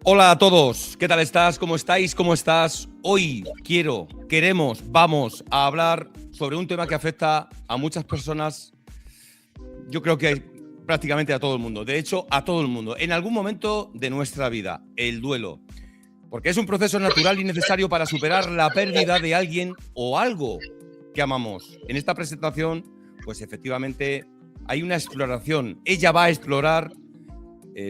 Hola a todos, ¿qué tal estás? ¿Cómo estáis? ¿Cómo estás? Hoy vamos a hablar sobre un tema que afecta a muchas personas, yo creo que prácticamente a todo el mundo, de hecho a todo el mundo, en algún momento de nuestra vida, el duelo, porque es un proceso natural y necesario para superar la pérdida de alguien o algo que amamos. En esta presentación, pues efectivamente hay una exploración, ella va a explorar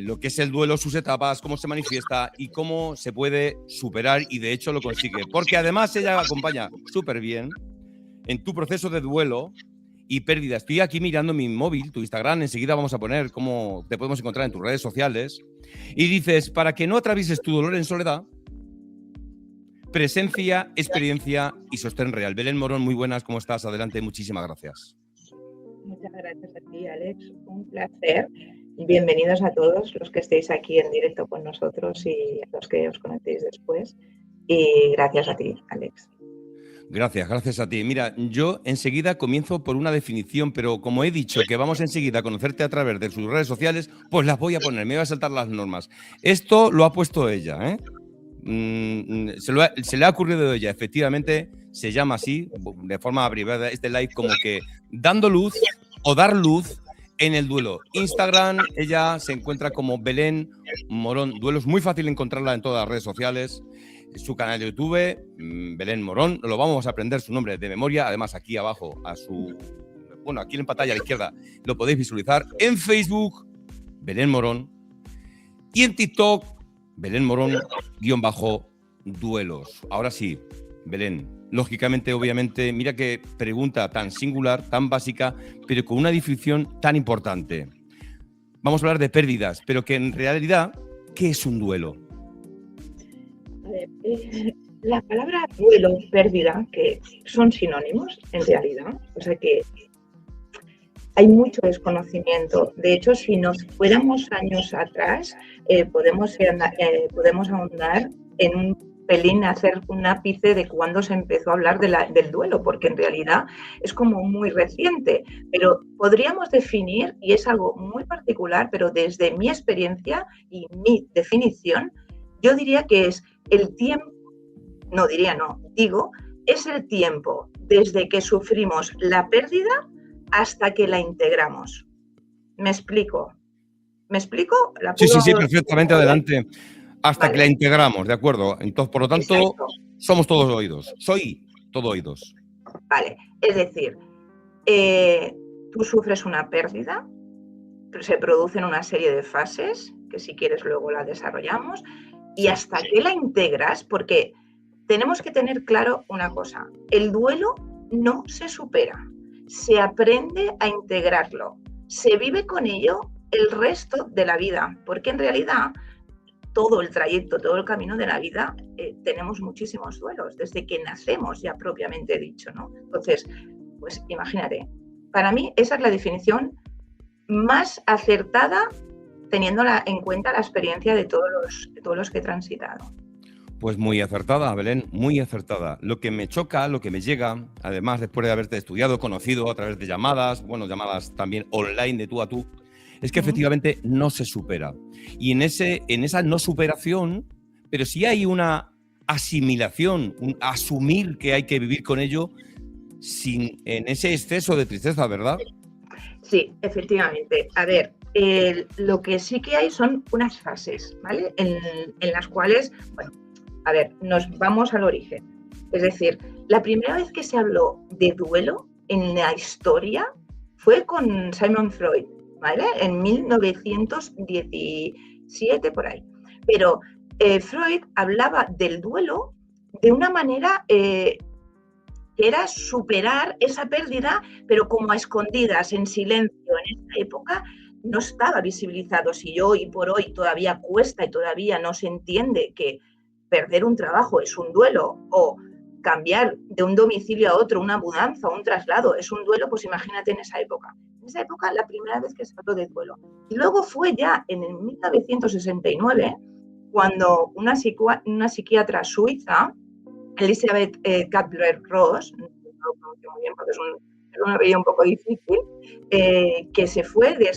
lo que es el duelo, sus etapas, cómo se manifiesta y cómo se puede superar, y de hecho lo consigue. Porque además ella acompaña súper bien en tu proceso de duelo y pérdida. Estoy aquí mirando mi móvil, tu Instagram, enseguida vamos a poner cómo te podemos encontrar en tus redes sociales. Y dices, para que no atravieses tu dolor en soledad, presencia, experiencia y sostén real. Belén Morón, muy buenas, ¿cómo estás? Adelante, muchísimas gracias. Muchas gracias a ti, Alex. Un placer. Bienvenidos a todos los que estéis aquí en directo con nosotros y a los que os conectéis después. Y gracias a ti, Alex. Gracias a ti. Mira, yo enseguida comienzo por una definición, pero como he dicho que vamos enseguida a conocerte a través de sus redes sociales, pues las voy a poner, me voy a saltar las normas. Esto lo ha puesto ella, ¿eh? Se le ha ocurrido a ella, efectivamente, se llama así, de forma abreviada, este live como que dando luz o dar luz en el duelo. Instagram, ella se encuentra como Belén Morón Duelo, es muy fácil encontrarla en todas las redes sociales. Su canal de YouTube, Belén Morón, lo vamos a aprender su nombre de memoria, además aquí abajo, aquí en pantalla a la izquierda, lo podéis visualizar. En Facebook, Belén Morón, y en TikTok, Belén Morón-duelos. Ahora sí, Belén, lógicamente, obviamente, mira qué pregunta tan singular, tan básica, pero con una definición tan importante. Vamos a hablar de pérdidas, pero que en realidad, ¿qué es un duelo? A ver, la palabra duelo y pérdida, que son sinónimos en realidad, o sea que hay mucho desconocimiento. De hecho, si nos fuéramos años atrás, podemos ahondar en un pelín, hacer un ápice de cuándo se empezó a hablar del duelo, porque en realidad es como muy reciente. Pero podríamos definir, y es algo muy particular, pero desde mi experiencia y mi definición, yo diría que es el tiempo, digo, es el tiempo desde que sufrimos la pérdida hasta que la integramos. ¿Me explico? Sí, perfectamente, adelante. Hasta que la integramos, ¿de acuerdo? Entonces, por lo tanto, exacto, somos todos oídos. Soy todo oídos. Vale, es decir, tú sufres una pérdida, se producen una serie de fases, que si quieres luego la desarrollamos, y hasta que la integras, porque tenemos que tener claro una cosa, el duelo no se supera, se aprende a integrarlo, se vive con ello el resto de la vida, porque en realidad todo el trayecto, todo el camino de la vida, tenemos muchísimos duelos, desde que nacemos ya propiamente dicho, ¿no? Entonces, pues imagínate, para mí esa es la definición más acertada teniendo en cuenta la experiencia de todos los que he transitado. Pues muy acertada, Belén, muy acertada. Lo que me choca, lo que me llega, además después de haberte estudiado, conocido a través de llamadas, llamadas también online de tú a tú, es que efectivamente no se supera. Y en esa no superación, pero sí hay una asimilación, un asumir que hay que vivir con ello en ese exceso de tristeza, ¿verdad? Sí, efectivamente. A ver, lo que sí que hay son unas fases, ¿vale? En las cuales, bueno, a ver, nos vamos al origen. Es decir, la primera vez que se habló de duelo en la historia fue con Sigmund Freud, ¿vale? En 1917, por ahí. Pero Freud hablaba del duelo de una manera que era superar esa pérdida, pero como a escondidas, en silencio. En esta época no estaba visibilizado. Si hoy por hoy todavía cuesta y todavía no se entiende que perder un trabajo es un duelo o cambiar de un domicilio a otro, una mudanza, un traslado, es un duelo, pues imagínate en esa época. En esa época, la primera vez que se habló de duelo. Y luego fue ya en el 1969 cuando una psiquiatra suiza, Elizabeth Kubler-Ross, no lo pronuncio muy bien porque es un lo veía un poco difícil, que se fue de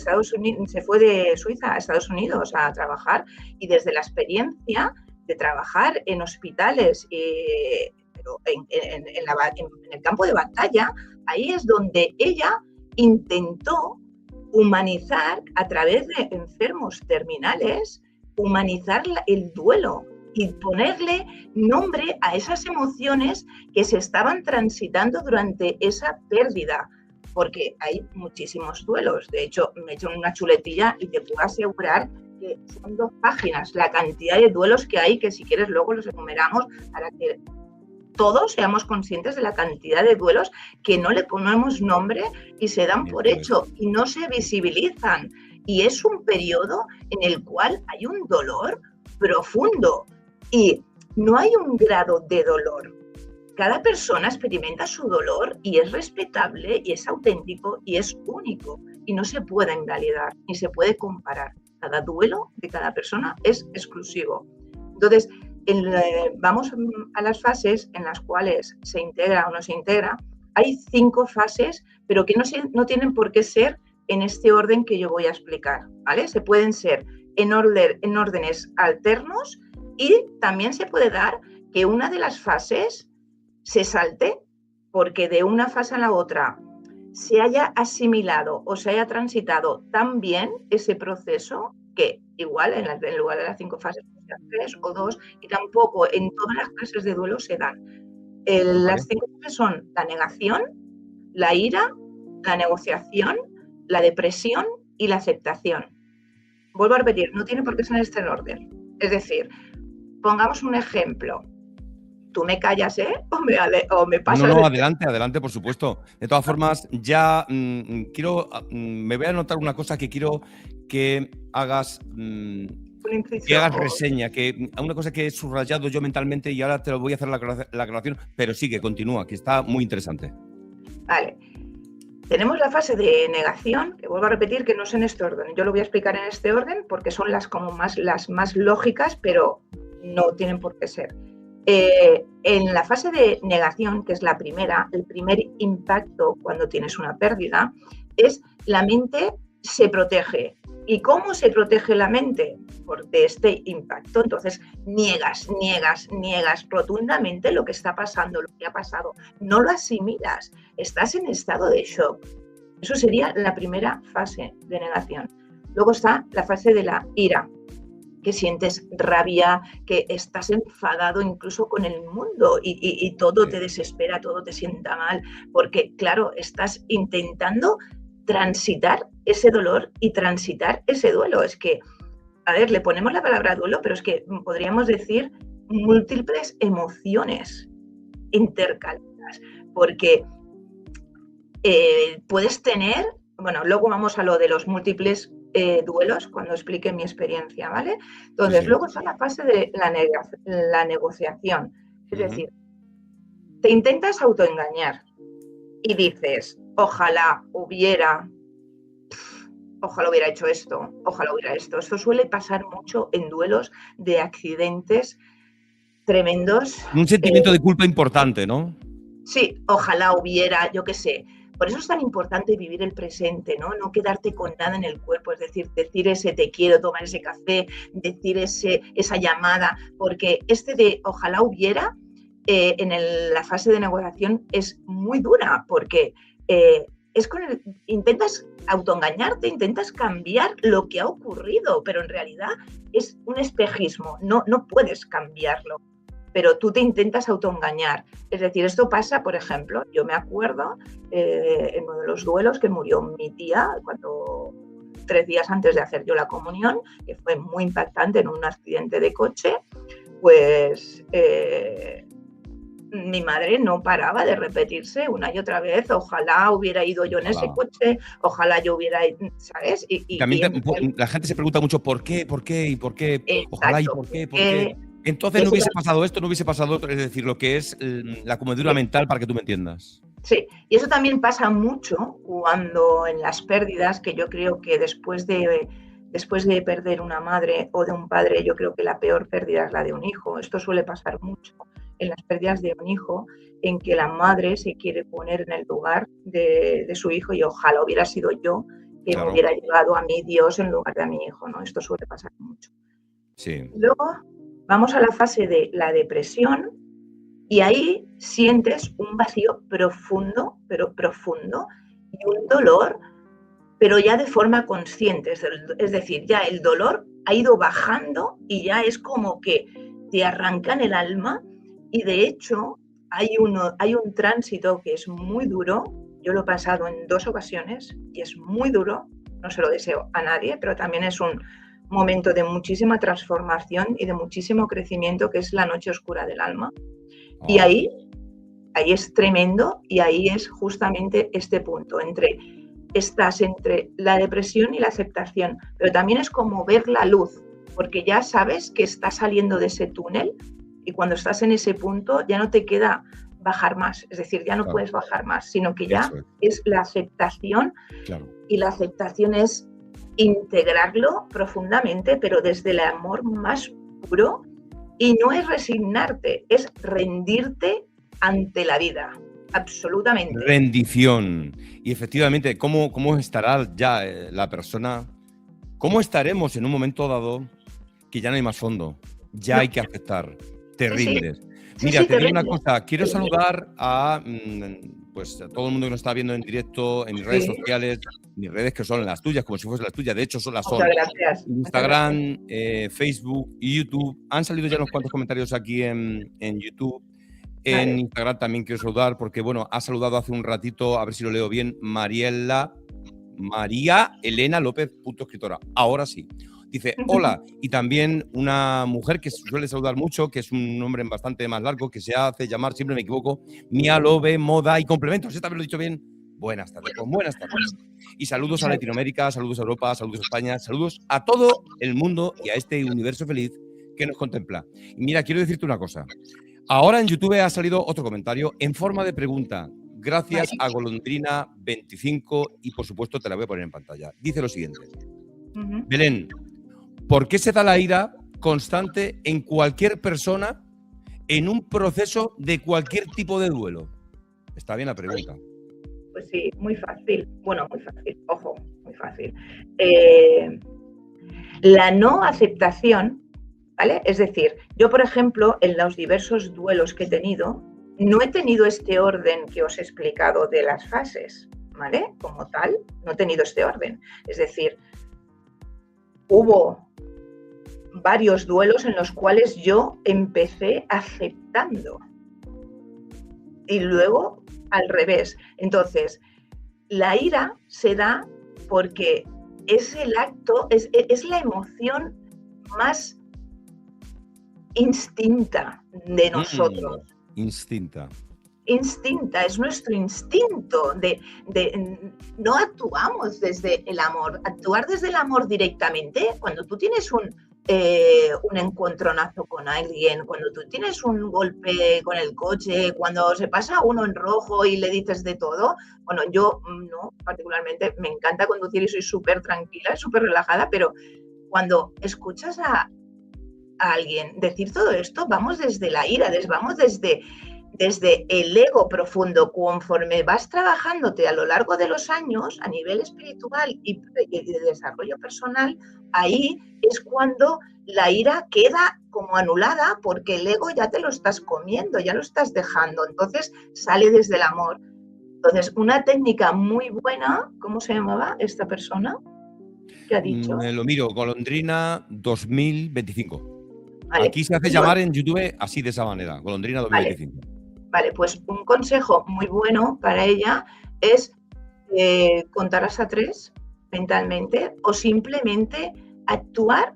Suiza a Estados Unidos a trabajar, y desde la experiencia de trabajar en hospitales, pero en el campo de batalla, ahí es donde ella intentó humanizar a través de enfermos terminales, humanizar el duelo y ponerle nombre a esas emociones que se estaban transitando durante esa pérdida, porque hay muchísimos duelos. De hecho, me he hecho una chuletilla y te puedo asegurar que son 2 páginas la cantidad de duelos que hay, que si quieres luego los enumeramos para que todos seamos conscientes de la cantidad de duelos que no le ponemos nombre y se dan por hecho y no se visibilizan. Y es un periodo en el cual hay un dolor profundo y no hay un grado de dolor. Cada persona experimenta su dolor y es respetable y es auténtico y es único y no se puede invalidar ni se puede comparar. Cada duelo de cada persona es exclusivo. Entonces, vamos a las fases en las cuales se integra o no se integra. Hay 5 fases, pero que no tienen por qué ser en este orden que yo voy a explicar, ¿vale? Se pueden ser en órdenes alternos, y también se puede dar que una de las fases se salte porque de una fase a la otra se haya asimilado o se haya transitado tan bien ese proceso que igual en lugar de las 5 fases 3 o 2, y tampoco en todas las clases de duelo se dan. Las 5 fases son la negación, la ira, la negociación, la depresión y la aceptación. Vuelvo a repetir, no tiene por qué ser en este orden. Es decir, pongamos un ejemplo. Tú me callas, ¿eh? O me pasas. No, adelante, por supuesto. De todas formas, ya me voy a anotar una cosa que quiero que hagas, reseña, una cosa que he subrayado yo mentalmente y ahora te lo voy a hacer la aclaración, pero sigue, continúa, que está muy interesante. Vale. Tenemos la fase de negación, que vuelvo a repetir que no es en este orden. Yo lo voy a explicar en este orden porque son las más lógicas, pero no tienen por qué ser. En la fase de negación, que es la primera, el primer impacto cuando tienes una pérdida, es la mente se protege. ¿Y cómo se protege la mente? De este impacto. Entonces, niegas rotundamente lo que está pasando, lo que ha pasado. No lo asimilas. Estás en estado de shock. Eso sería la primera fase de negación. Luego está la fase de la ira, que sientes rabia, que estás enfadado incluso con el mundo y todo te desespera, todo te sienta mal, porque, claro, estás intentando transitar ese dolor y transitar ese duelo. Es que, a ver, le ponemos la palabra duelo, pero es que podríamos decir múltiples emociones intercaladas, porque puedes tener, bueno, luego vamos a lo de los múltiples duelos cuando explique mi experiencia, ¿vale? Entonces, luego está la fase de la negociación, es decir, te intentas autoengañar y dices, ojalá hubiera hecho esto, ojalá hubiera esto. Esto suele pasar mucho en duelos de accidentes tremendos. Un sentimiento de culpa importante, ¿no? Sí, ojalá hubiera, yo qué sé. Por eso es tan importante vivir el presente, ¿no? No quedarte con nada en el cuerpo, es decir ese te quiero, tomar ese café, decir esa llamada, porque de ojalá hubiera, la fase de negociación es muy dura, porque intentas autoengañarte, intentas cambiar lo que ha ocurrido, pero en realidad es un espejismo, no puedes cambiarlo, pero tú te intentas autoengañar. Es decir, esto pasa, por ejemplo, yo me acuerdo en uno de los duelos que murió mi tía 3 días antes de hacer yo la comunión, que fue muy impactante en un accidente de coche, pues mi madre no paraba de repetirse una y otra vez, ojalá hubiera ido yo en ese coche, ojalá yo hubiera, ¿sabes? También la gente se pregunta mucho ¿por qué? Exacto, ojalá y ¿por qué? Entonces no hubiese pasado esto, no hubiese pasado otro, es decir, lo que es la comedura mental, para que tú me entiendas. Sí, y eso también pasa mucho cuando en las pérdidas, que yo creo que después de perder una madre o de un padre, yo creo que la peor pérdida es la de un hijo. Esto suele pasar mucho en las pérdidas de un hijo, en que la madre se quiere poner en el lugar de su hijo y ojalá hubiera sido yo que me hubiera llevado a mi Dios en lugar de a mi hijo, ¿no? Esto suele pasar mucho. Sí. Luego vamos a la fase de la depresión y ahí sientes un vacío profundo, pero profundo, y un dolor, pero ya de forma consciente. Es decir, ya el dolor ha ido bajando y ya es como que te arrancan el alma y de hecho hay un tránsito que es muy duro. Yo lo he pasado en 2 ocasiones y es muy duro, no se lo deseo a nadie, pero también es un momento de muchísima transformación y de muchísimo crecimiento, que es la noche oscura del alma. Y ahí es tremendo y ahí es justamente este punto, estás entre la depresión y la aceptación, pero también es como ver la luz, porque ya sabes que estás saliendo de ese túnel y cuando estás en ese punto ya no te queda bajar más, es decir, ya no puedes bajar más, sino que ya es la aceptación y la aceptación es integrarlo profundamente, pero desde el amor más puro y no es resignarte, es rendirte ante la vida, absolutamente. Rendición. Y efectivamente, ¿cómo estará ya la persona? ¿Cómo estaremos en un momento dado que ya no hay más fondo? Ya hay que aceptar, te rindes. Mira, te digo una cosa, quiero saludar a todo el mundo que nos está viendo en directo en mis redes sociales, mis redes que son las tuyas, como si fuesen las tuyas, de hecho son las son. Gracias. Instagram, Facebook y YouTube. Han salido ya unos cuantos comentarios aquí en YouTube. En Instagram también quiero saludar porque, bueno, ha saludado hace un ratito, a ver si lo leo bien, María Elena López, escritora. Ahora sí. Dice, hola. Y también una mujer que suele saludar mucho, que es un nombre bastante más largo, que se hace llamar, siempre me equivoco, Mía Lobe, Moda y Complementos. ¿Esta vez lo he dicho bien? Buenas tardes. Pues buenas tardes. Y saludos a Latinoamérica, saludos a Europa, saludos a España, saludos a todo el mundo y a este universo feliz que nos contempla. Y mira, quiero decirte una cosa. Ahora en YouTube ha salido otro comentario en forma de pregunta. Gracias a Golondrina25 y por supuesto te la voy a poner en pantalla. Dice lo siguiente. Belén, ¿por qué se da la ira constante en cualquier persona en un proceso de cualquier tipo de duelo? Está bien la pregunta. Pues sí, muy fácil. Bueno, muy fácil. Ojo, muy fácil. La no aceptación, ¿vale? Es decir, yo, por ejemplo, en los diversos duelos que he tenido, no he tenido este orden que os he explicado de las fases, ¿vale? Como tal, no he tenido este orden. Es decir, hubo varios duelos en los cuales yo empecé aceptando y luego al revés. Entonces, la ira se da porque es el acto, es la emoción más instinta de nosotros. Instinta, es nuestro instinto no actuamos desde el amor. Actuar desde el amor directamente, cuando tú tienes un encontronazo con alguien, cuando tú tienes un golpe con el coche, cuando se pasa uno en rojo y le dices de todo, bueno, yo no, particularmente me encanta conducir y soy súper tranquila, súper relajada, pero cuando escuchas a alguien decir todo esto, vamos desde la ira, vamos desde el ego profundo. Conforme vas trabajándote a lo largo de los años a nivel espiritual y de desarrollo personal, ahí es cuando la ira queda como anulada porque el ego ya te lo estás comiendo, ya lo estás dejando, entonces sale desde el amor. Entonces, una técnica muy buena, ¿cómo se llamaba esta persona? ¿Qué ha dicho? Me lo miro, Golondrina 2025. Vale. Aquí se hace llamar en YouTube así, de esa manera, Golondrina 2025. Vale, pues un consejo muy bueno para ella es contar hasta 3 mentalmente o simplemente actuar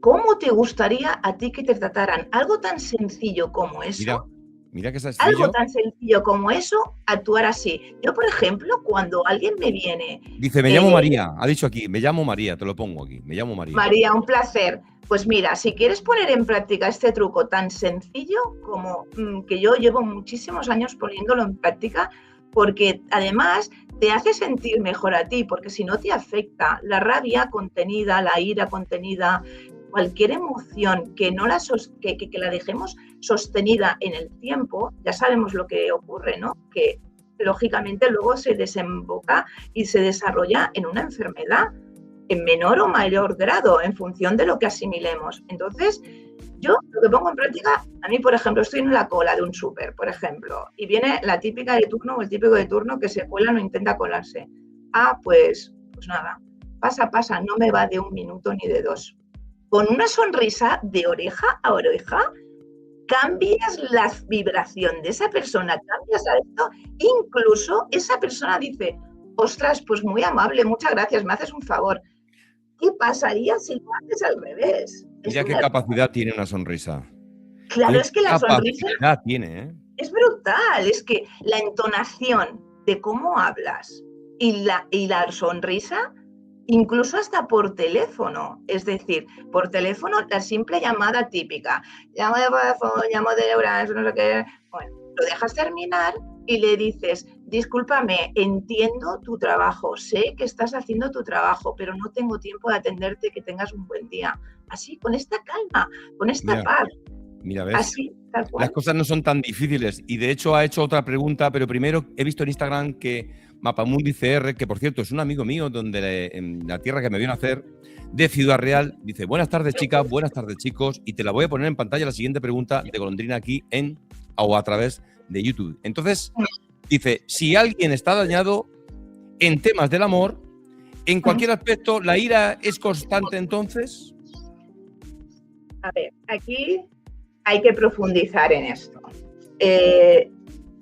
como te gustaría a ti que te trataran. Algo tan sencillo como eso. Mira que es sencillo. Algo tan sencillo como eso, actuar así. Yo, por ejemplo, cuando alguien me viene... Dice, me llamo María. Ha dicho aquí, me llamo María, te lo pongo aquí. Me llamo María. María, un placer. Pues mira, si quieres poner en práctica este truco tan sencillo como que yo llevo muchísimos años poniéndolo en práctica, porque además te hace sentir mejor a ti, porque si no te afecta la rabia contenida, la ira contenida, cualquier emoción que no que la dejemos sostenida en el tiempo, ya sabemos lo que ocurre, ¿no? Que lógicamente luego se desemboca y se desarrolla en una enfermedad en menor o mayor grado en función de lo que asimilemos. Entonces, yo lo que pongo en práctica, a mí, por ejemplo, estoy en la cola de un súper, por ejemplo, y viene la típica de turno o el típico de turno que se cuela o intenta colarse. Pues nada, pasa, no me va de 1 minuto ni de 2. Con una sonrisa de oreja a oreja, cambias la vibración de esa persona, cambias a esto, incluso esa persona dice, ostras, pues muy amable, muchas gracias, me haces un favor. ¿Qué pasaría si lo haces al revés? Mira qué capacidad tiene una sonrisa. Claro, Qué es que la sonrisa capacidad tiene, ¿eh? es brutal, es que la entonación de cómo hablas y la sonrisa, incluso hasta por teléfono, es decir, por teléfono la simple llamada típica, llamo de Vodafone, llamo de Euras, no sé qué, bueno, lo dejas terminar y le dices, discúlpame, entiendo tu trabajo, sé que estás haciendo tu trabajo, pero no tengo tiempo de atenderte, que tengas un buen día. Así, con esta calma, con esta paz. Mira, ves. Así, tal cual. Las cosas no son tan difíciles. Y de hecho ha hecho otra pregunta, pero primero he visto en Instagram que Mapamundi CR, que por cierto es un amigo mío en la tierra que me vino a hacer, de Ciudad Real, dice, buenas tardes chicas, buenas tardes chicos, y te la voy a poner en pantalla la siguiente pregunta de Golondrina aquí o a través de YouTube. Entonces, dice, si alguien está dañado en temas del amor, en cualquier aspecto, ¿la ira es constante entonces? A ver, aquí hay que profundizar en esto.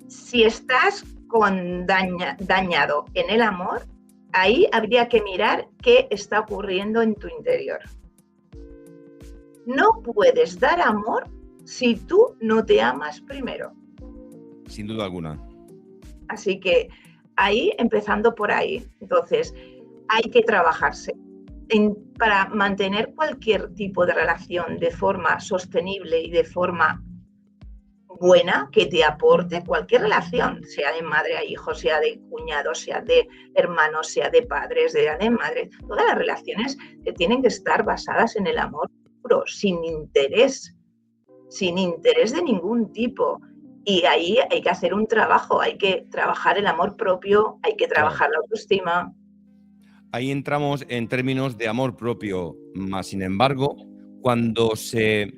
Si estás dañado en el amor, ahí habría que mirar qué está ocurriendo en tu interior. No puedes dar amor si tú no te amas primero. Sin duda alguna. Así que ahí, empezando por ahí, entonces hay que trabajarse. Para mantener cualquier tipo de relación de forma sostenible y de forma buena, que te aporte cualquier relación, sea de madre a hijo, sea de cuñado, sea de hermanos, sea de padres, sea de madre, todas las relaciones tienen que estar basadas en el amor puro, sin interés de ningún tipo. Y ahí hay que hacer un trabajo, hay que trabajar el amor propio, hay que trabajar la autoestima. Ahí entramos en términos de amor propio, más sin embargo, cuando se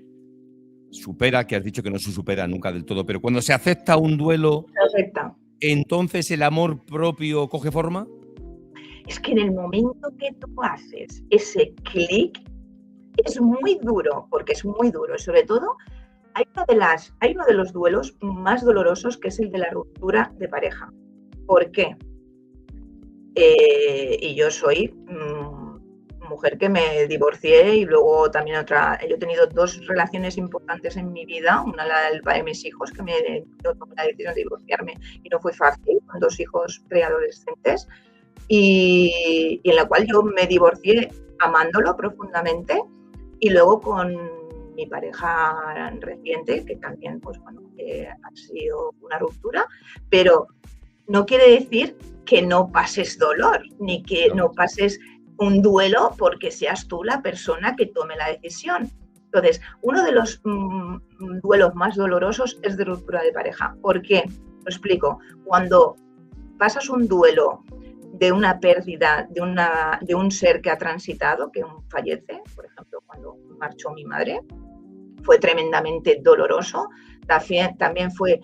supera, que has dicho que no se supera nunca del todo, pero cuando se acepta un duelo, ¿entonces el amor propio coge forma? Es que en el momento que tú haces ese clic, es muy duro, porque es muy duro, y sobre todo hay uno de los duelos más dolorosos, que es el de la ruptura de pareja. ¿Por qué? Y yo soy mujer que me divorcié y luego también yo he tenido 2 relaciones importantes en mi vida, una el padre de mis hijos, que yo tomé la decisión de divorciarme y no fue fácil, con 2 hijos preadolescentes, y en la cual yo me divorcié amándolo profundamente, y luego con mi pareja reciente, que también pues bueno, ha sido una ruptura, pero no quiere decir que no pases dolor, ni que no pases un duelo porque seas tú la persona que tome la decisión. Entonces, uno de los duelos más dolorosos es de ruptura de pareja. ¿Por qué? Lo explico. Cuando pasas un duelo de una pérdida de un ser que ha transitado, que fallece, por ejemplo, cuando marchó mi madre, fue tremendamente doloroso. También fue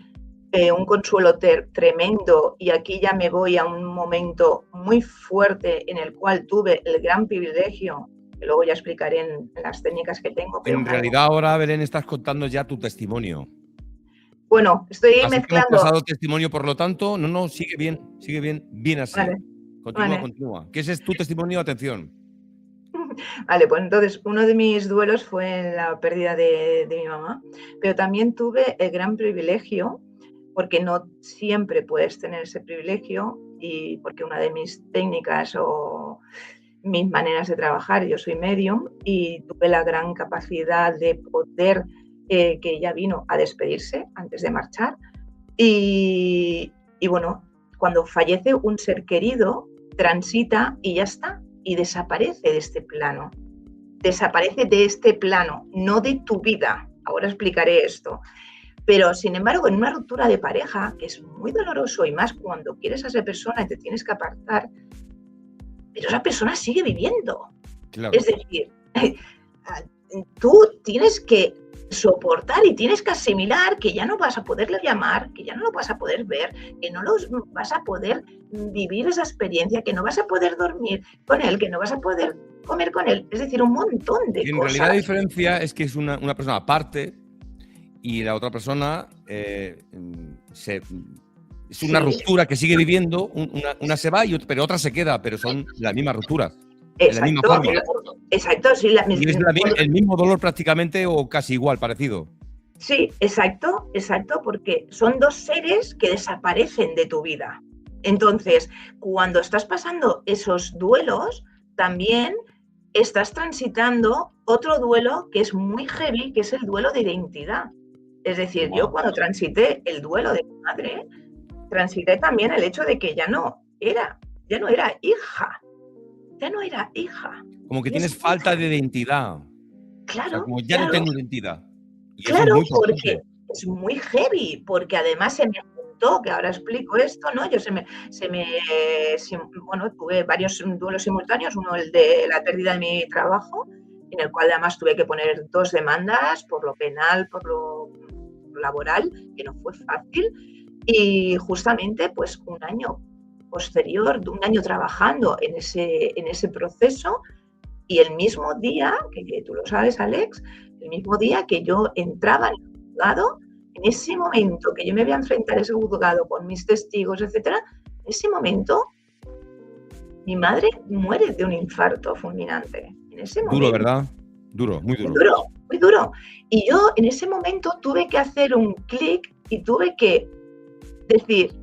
un consuelo tremendo, y aquí ya me voy a un momento muy fuerte en el cual tuve el gran privilegio, que luego ya explicaré en las técnicas que tengo. Pero en realidad ahora, Belén, estás contando ya tu testimonio. Bueno, estoy así mezclando. Hemos pasado testimonio, por lo tanto, no, sigue bien así. Vale. Continúa. ¿Qué es tu testimonio? Atención. Vale, pues entonces uno de mis duelos fue la pérdida de mi mamá, pero también tuve el gran privilegio, porque no siempre puedes tener ese privilegio, y porque una de mis técnicas o mis maneras de trabajar, yo soy medium, y tuve la gran capacidad de poder, que ella vino a despedirse antes de marchar, y bueno, cuando fallece un ser querido, transita y ya está, y desaparece de este plano. desaparece de este plano, no de tu vida. Ahora explicaré esto. Pero, sin embargo, en una ruptura de pareja, que es muy doloroso y más cuando quieres a esa persona y te tienes que apartar, pero esa persona sigue viviendo. Claro. Es decir, tú tienes que soportar y tienes que asimilar que ya no vas a poderle llamar, que ya no lo vas a poder ver, que no vas a poder vivir esa experiencia, que no vas a poder dormir con él, que no vas a poder comer con él. Es decir, un montón de En cosas. realidad la diferencia es que es una persona aparte y la otra persona es una ruptura que sigue viviendo, una se va, pero otra se queda, pero son las mismas rupturas. Exacto, de la misma forma. Exacto, sí. Y es el mismo dolor prácticamente o casi igual, parecido. Sí, exacto, porque son dos seres que desaparecen de tu vida. Entonces, cuando estás pasando esos duelos, también estás transitando otro duelo que es muy heavy, que es el duelo de identidad. Es decir, yo cuando transité el duelo de mi madre, transité también el hecho de que ya no era hija. Ya no era hija. Como que tienes falta de identidad. Claro. O sea, como ya no tengo identidad. Y claro, eso es muy porque es muy heavy, porque además se me juntó, que ahora explico esto, ¿no? Yo bueno, tuve varios duelos simultáneos, uno el de la pérdida de mi trabajo, en el cual además tuve que poner 2 demandas por lo penal, por lo laboral, que no fue fácil, y justamente pues un año posterior, un año trabajando en ese proceso, y el mismo día, que tú lo sabes, Alex, el mismo día que yo entraba en el juzgado, en ese momento que yo me voy a enfrentar a ese juzgado con mis testigos, etcétera, en ese momento mi madre muere de un infarto fulminante. En ese momento. Duro, ¿verdad? Duro, muy duro. Muy duro. Y yo en ese momento tuve que hacer un clic y tuve que decir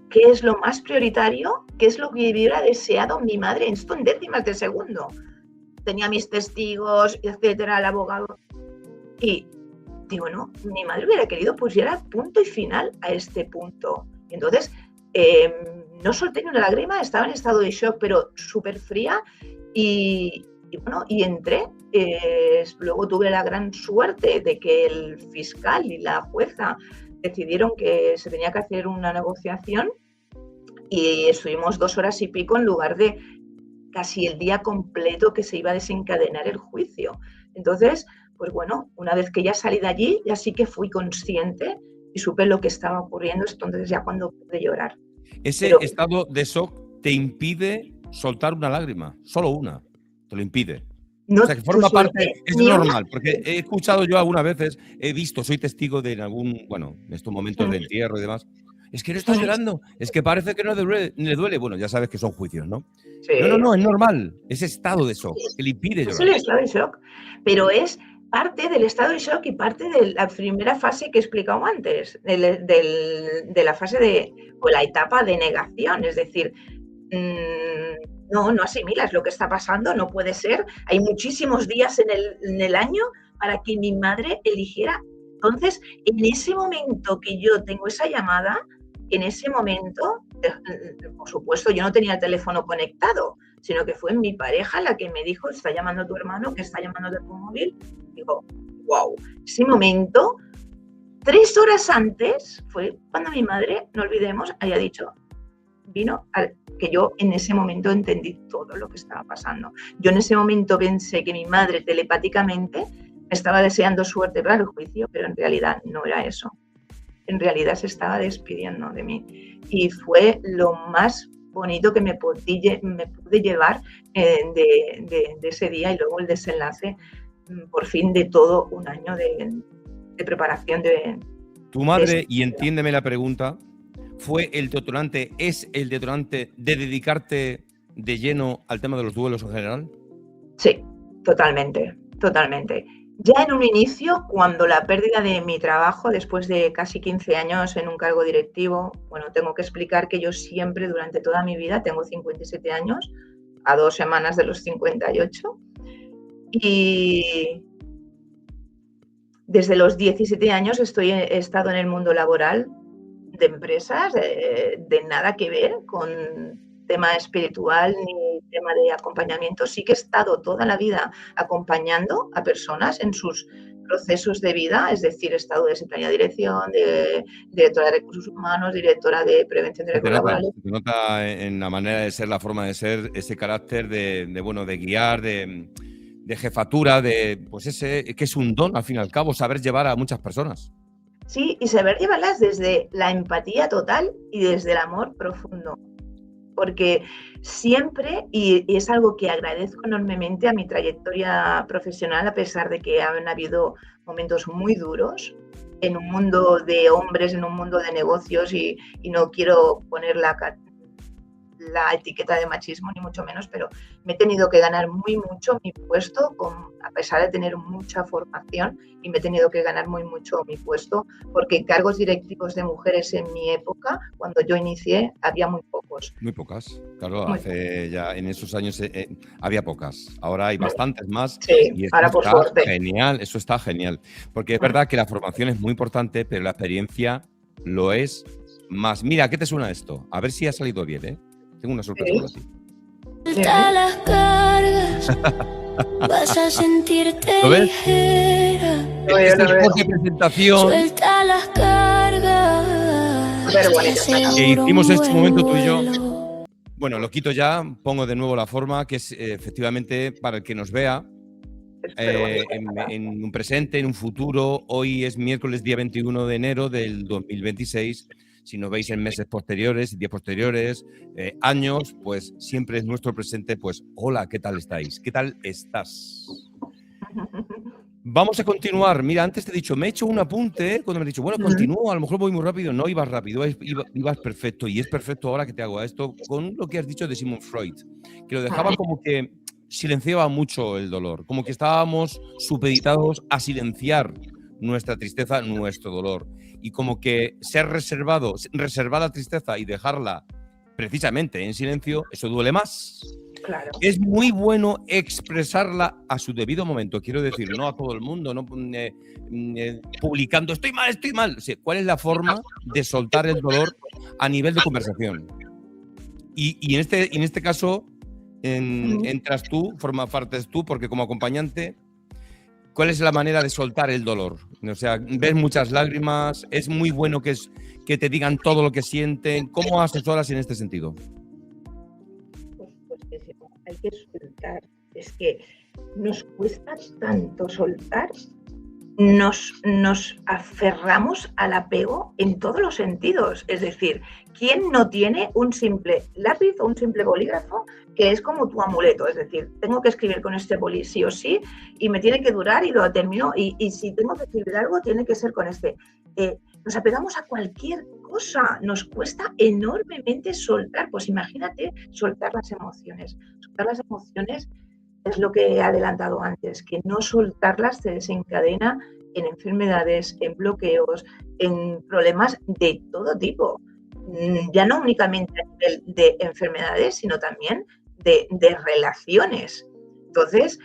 qué es lo más prioritario, qué es lo que hubiera deseado mi madre en esto en décimas de segundo. Tenía mis testigos, etcétera, el abogado. Y digo, no, mi madre hubiera querido pusiera punto y final a este punto. Entonces, no solté ni una lágrima, estaba en estado de shock, pero súper fría. Y bueno, y entré. Luego tuve la gran suerte de que el fiscal y la jueza decidieron que se tenía que hacer una negociación y estuvimos 2 horas y pico en lugar de casi el día completo que se iba a desencadenar el juicio. Entonces, pues bueno, una vez que ya salí de allí, ya sí que fui consciente y supe lo que estaba ocurriendo, entonces ya cuando pude llorar. Ese estado de shock te impide soltar una lágrima, solo una, te lo impide. No, o sea, que forma parte, es normal, porque he escuchado yo algunas veces, he visto, soy testigo de en en estos momentos de entierro y demás. Es que no estás llorando, es que parece que no le duele. Bueno, ya sabes que son juicios, ¿no? Sí. No, es normal, ese estado de shock, que le impide llorar. Es el estado de shock, pero es parte del estado de shock y parte de la primera fase que he explicado antes, de la fase o la etapa de negación, es decir, no asimilas lo que está pasando, no puede ser, hay muchísimos días en el año para que mi madre eligiera. Entonces, en ese momento que yo tengo esa llamada, en ese momento, por supuesto, yo no tenía el teléfono conectado, sino que fue mi pareja la que me dijo, está llamando tu hermano, que está llamando de tu móvil. Digo, wow, ese momento, 3 horas antes, fue cuando mi madre, no olvidemos, haya dicho, que yo en ese momento entendí todo lo que estaba pasando. Yo en ese momento pensé que mi madre telepáticamente me estaba deseando suerte para el juicio, pero en realidad no era eso. En realidad se estaba despidiendo de mí. Y fue lo más bonito que me pude llevar de ese día, y luego el desenlace, por fin, de todo un año de preparación de... Tu madre, y entiéndeme la pregunta, ¿fue el detonante, es el detonante de dedicarte de lleno al tema de los duelos en general? Sí, totalmente. Ya en un inicio, cuando la pérdida de mi trabajo, después de casi 15 años en un cargo directivo, bueno, tengo que explicar que yo siempre, durante toda mi vida, tengo 57 años, a 2 semanas de los 58, y desde los 17 años he estado en el mundo laboral de empresas, de nada que ver con tema espiritual ni tema de acompañamiento, sí que he estado toda la vida acompañando a personas en sus procesos de vida, es decir, he estado de secretaria de dirección, de directora de recursos humanos, directora de prevención de riesgos laborales. Se te nota en la manera de ser, la forma de ser, ese carácter de guiar, de jefatura, pues que es un don, al fin y al cabo, saber llevar a muchas personas. Sí, y saber llevarlas desde la empatía total y desde el amor profundo. Porque siempre, y es algo que agradezco enormemente a mi trayectoria profesional, a pesar de que han habido momentos muy duros en un mundo de hombres, en un mundo de negocios, y no quiero poner la etiqueta de machismo, ni mucho menos, pero me he tenido que ganar muy mucho mi puesto, a pesar de tener mucha formación, y me he tenido que ganar muy mucho mi puesto, porque cargos directivos de mujeres en mi época, cuando yo inicié, había muy pocos. Muy pocas, claro, ya en esos años había pocas, ahora hay bastantes más. Sí, y eso ahora por suerte. Genial, eso está genial, porque es verdad que la formación es muy importante, pero la experiencia lo es más. Mira, ¿qué te suena esto? A ver si ha salido bien, ¿eh? Tengo una sorpresa para ti. Suelta las cargas, vas a sentirte ¿Lo ves? ligera. Este spot de presentación Suelta las cargas. que hicimos en este momento tú y yo. Bueno, lo quito ya, pongo de nuevo la forma, que es efectivamente para el que nos vea en un presente, en un futuro. Hoy es miércoles, día 21 de enero del 2026. Si nos veis en meses posteriores, días posteriores, años, pues siempre es nuestro presente. Pues hola, ¿qué tal estáis? ¿Qué tal estás? Vamos a continuar. Mira, antes te he dicho, me he hecho un apunte cuando me he dicho, bueno, continúo, a lo mejor voy muy rápido. No, ibas rápido, ibas perfecto. Y es perfecto ahora que te hago esto con lo que has dicho de Sigmund Freud, que lo dejaba como que silenciaba mucho el dolor, como que estábamos supeditados a silenciar nuestra tristeza, nuestro dolor. Y como que reservar la tristeza y dejarla precisamente en silencio, eso duele más. Claro. Es muy bueno expresarla a su debido momento, quiero decir, no a todo el mundo, no publicando estoy mal. O sea, ¿cuál es la forma de soltar el dolor a nivel de conversación? Y en este caso entras tú, formas parte tú, porque como acompañante, ¿cuál es la manera de soltar el dolor? O sea, ves muchas lágrimas, es muy bueno que te digan todo lo que sienten. ¿Cómo asesoras en este sentido? Pues hay que soltar. Es que nos cuesta tanto soltar, nos aferramos al apego en todos los sentidos. Es decir, ¿quién no tiene un simple lápiz o un simple bolígrafo que es como tu amuleto? Es decir, tengo que escribir con este boli sí o sí y me tiene que durar y lo termino, y si tengo que escribir algo tiene que ser con este. Nos apegamos a cualquier cosa, nos cuesta enormemente soltar. Pues imagínate soltar las emociones. Soltar las emociones es lo que he adelantado antes, que no soltarlas te desencadena en enfermedades, en bloqueos, en problemas de todo tipo. Ya no únicamente a nivel de enfermedades, sino también de relaciones. Entonces,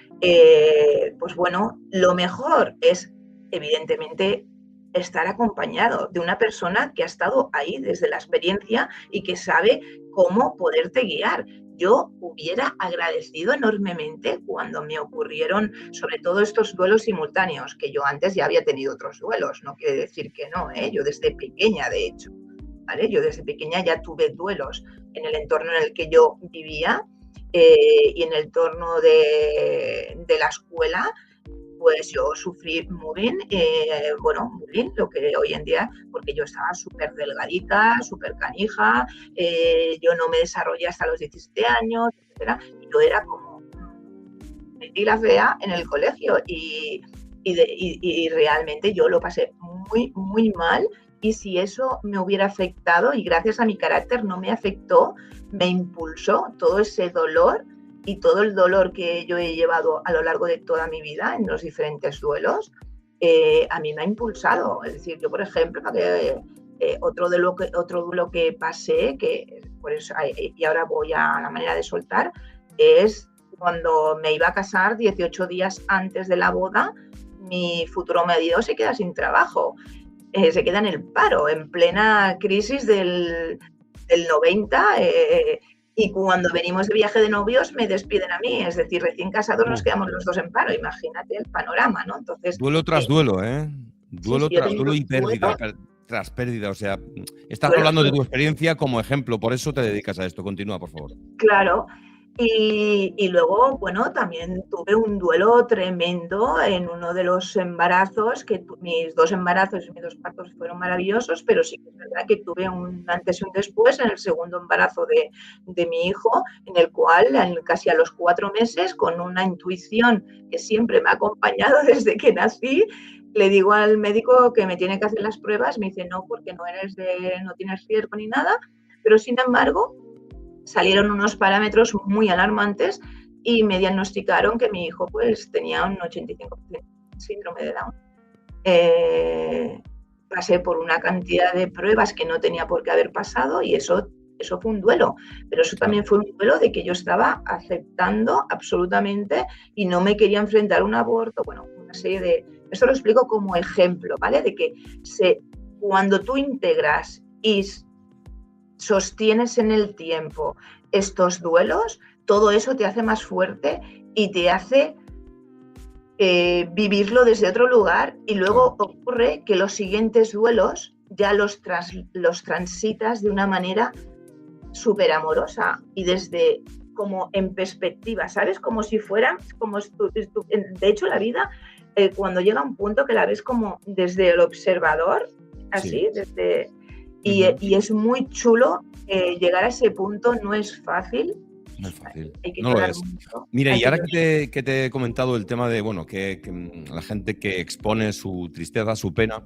pues bueno, lo mejor es, evidentemente, estar acompañado de una persona que ha estado ahí desde la experiencia y que sabe cómo poderte guiar. Yo hubiera agradecido enormemente cuando me ocurrieron, sobre todo estos duelos simultáneos, que yo antes ya había tenido otros duelos, no quiere decir que no, yo desde pequeña, de hecho, ¿vale? Yo desde pequeña ya tuve duelos en el entorno en el que yo vivía y en el entorno de la escuela. Pues yo sufrí bullying, bullying, lo que hoy en día, porque yo estaba súper delgadita, súper canija, yo no me desarrollé hasta los 17 años, etc. Y yo era como metí la fea en el colegio y realmente yo lo pasé muy, muy mal. Y si eso me hubiera afectado, y gracias a mi carácter no me afectó, me impulsó todo ese dolor y todo el dolor que yo he llevado a lo largo de toda mi vida en los diferentes duelos, a mí me ha impulsado. Es decir, yo, por ejemplo, otro duelo que pasé, que por eso, y ahora voy a la manera de soltar, es cuando me iba a casar 18 días antes de la boda, mi futuro marido se queda sin trabajo, se queda en el paro, en plena crisis del 90, Y cuando venimos de viaje de novios me despiden a mí, es decir, recién casados nos Uh, quedamos los dos en paro, imagínate el panorama, ¿no? Entonces, duelo tras duelo, ¿eh? sí, Duelo sí, yo he tras tenido duelo y pérdida, duelo, tras pérdida. O sea, estás duelo, hablando de tu experiencia como ejemplo, por eso te dedicas a esto. Continúa, por favor. claro. Y luego, bueno, también tuve un duelo tremendo en uno de los embarazos, mis 2 embarazos y mis 2 partos fueron maravillosos, pero sí que es verdad que tuve un antes y un después en el segundo embarazo de mi hijo, en el cual casi a los 4 meses, con una intuición que siempre me ha acompañado desde que nací, le digo al médico que me tiene que hacer las pruebas, me dice no, porque no tienes riesgo ni nada, pero sin embargo salieron unos parámetros muy alarmantes y me diagnosticaron que mi hijo pues tenía un 85% de síndrome de Down. Pasé por una cantidad de pruebas que no tenía por qué haber pasado y eso fue un duelo, pero eso también fue un duelo de que yo estaba aceptando absolutamente y no me quería enfrentar a un aborto, bueno, una serie de... Esto lo explico como ejemplo, ¿vale? De que cuando tú integras y sostienes en el tiempo estos duelos, todo eso te hace más fuerte y te hace vivirlo desde otro lugar y luego ocurre que los siguientes duelos ya los transitas de una manera súper amorosa y desde como en perspectiva, ¿sabes? Como si fuera, de hecho la vida, cuando llega a un punto que la ves como desde el observador, así, desde... Y es muy chulo llegar a ese punto, no es fácil. No es fácil, no lo es. Mira, y ahora que te he comentado el tema de, bueno, que la gente que expone su tristeza, su pena,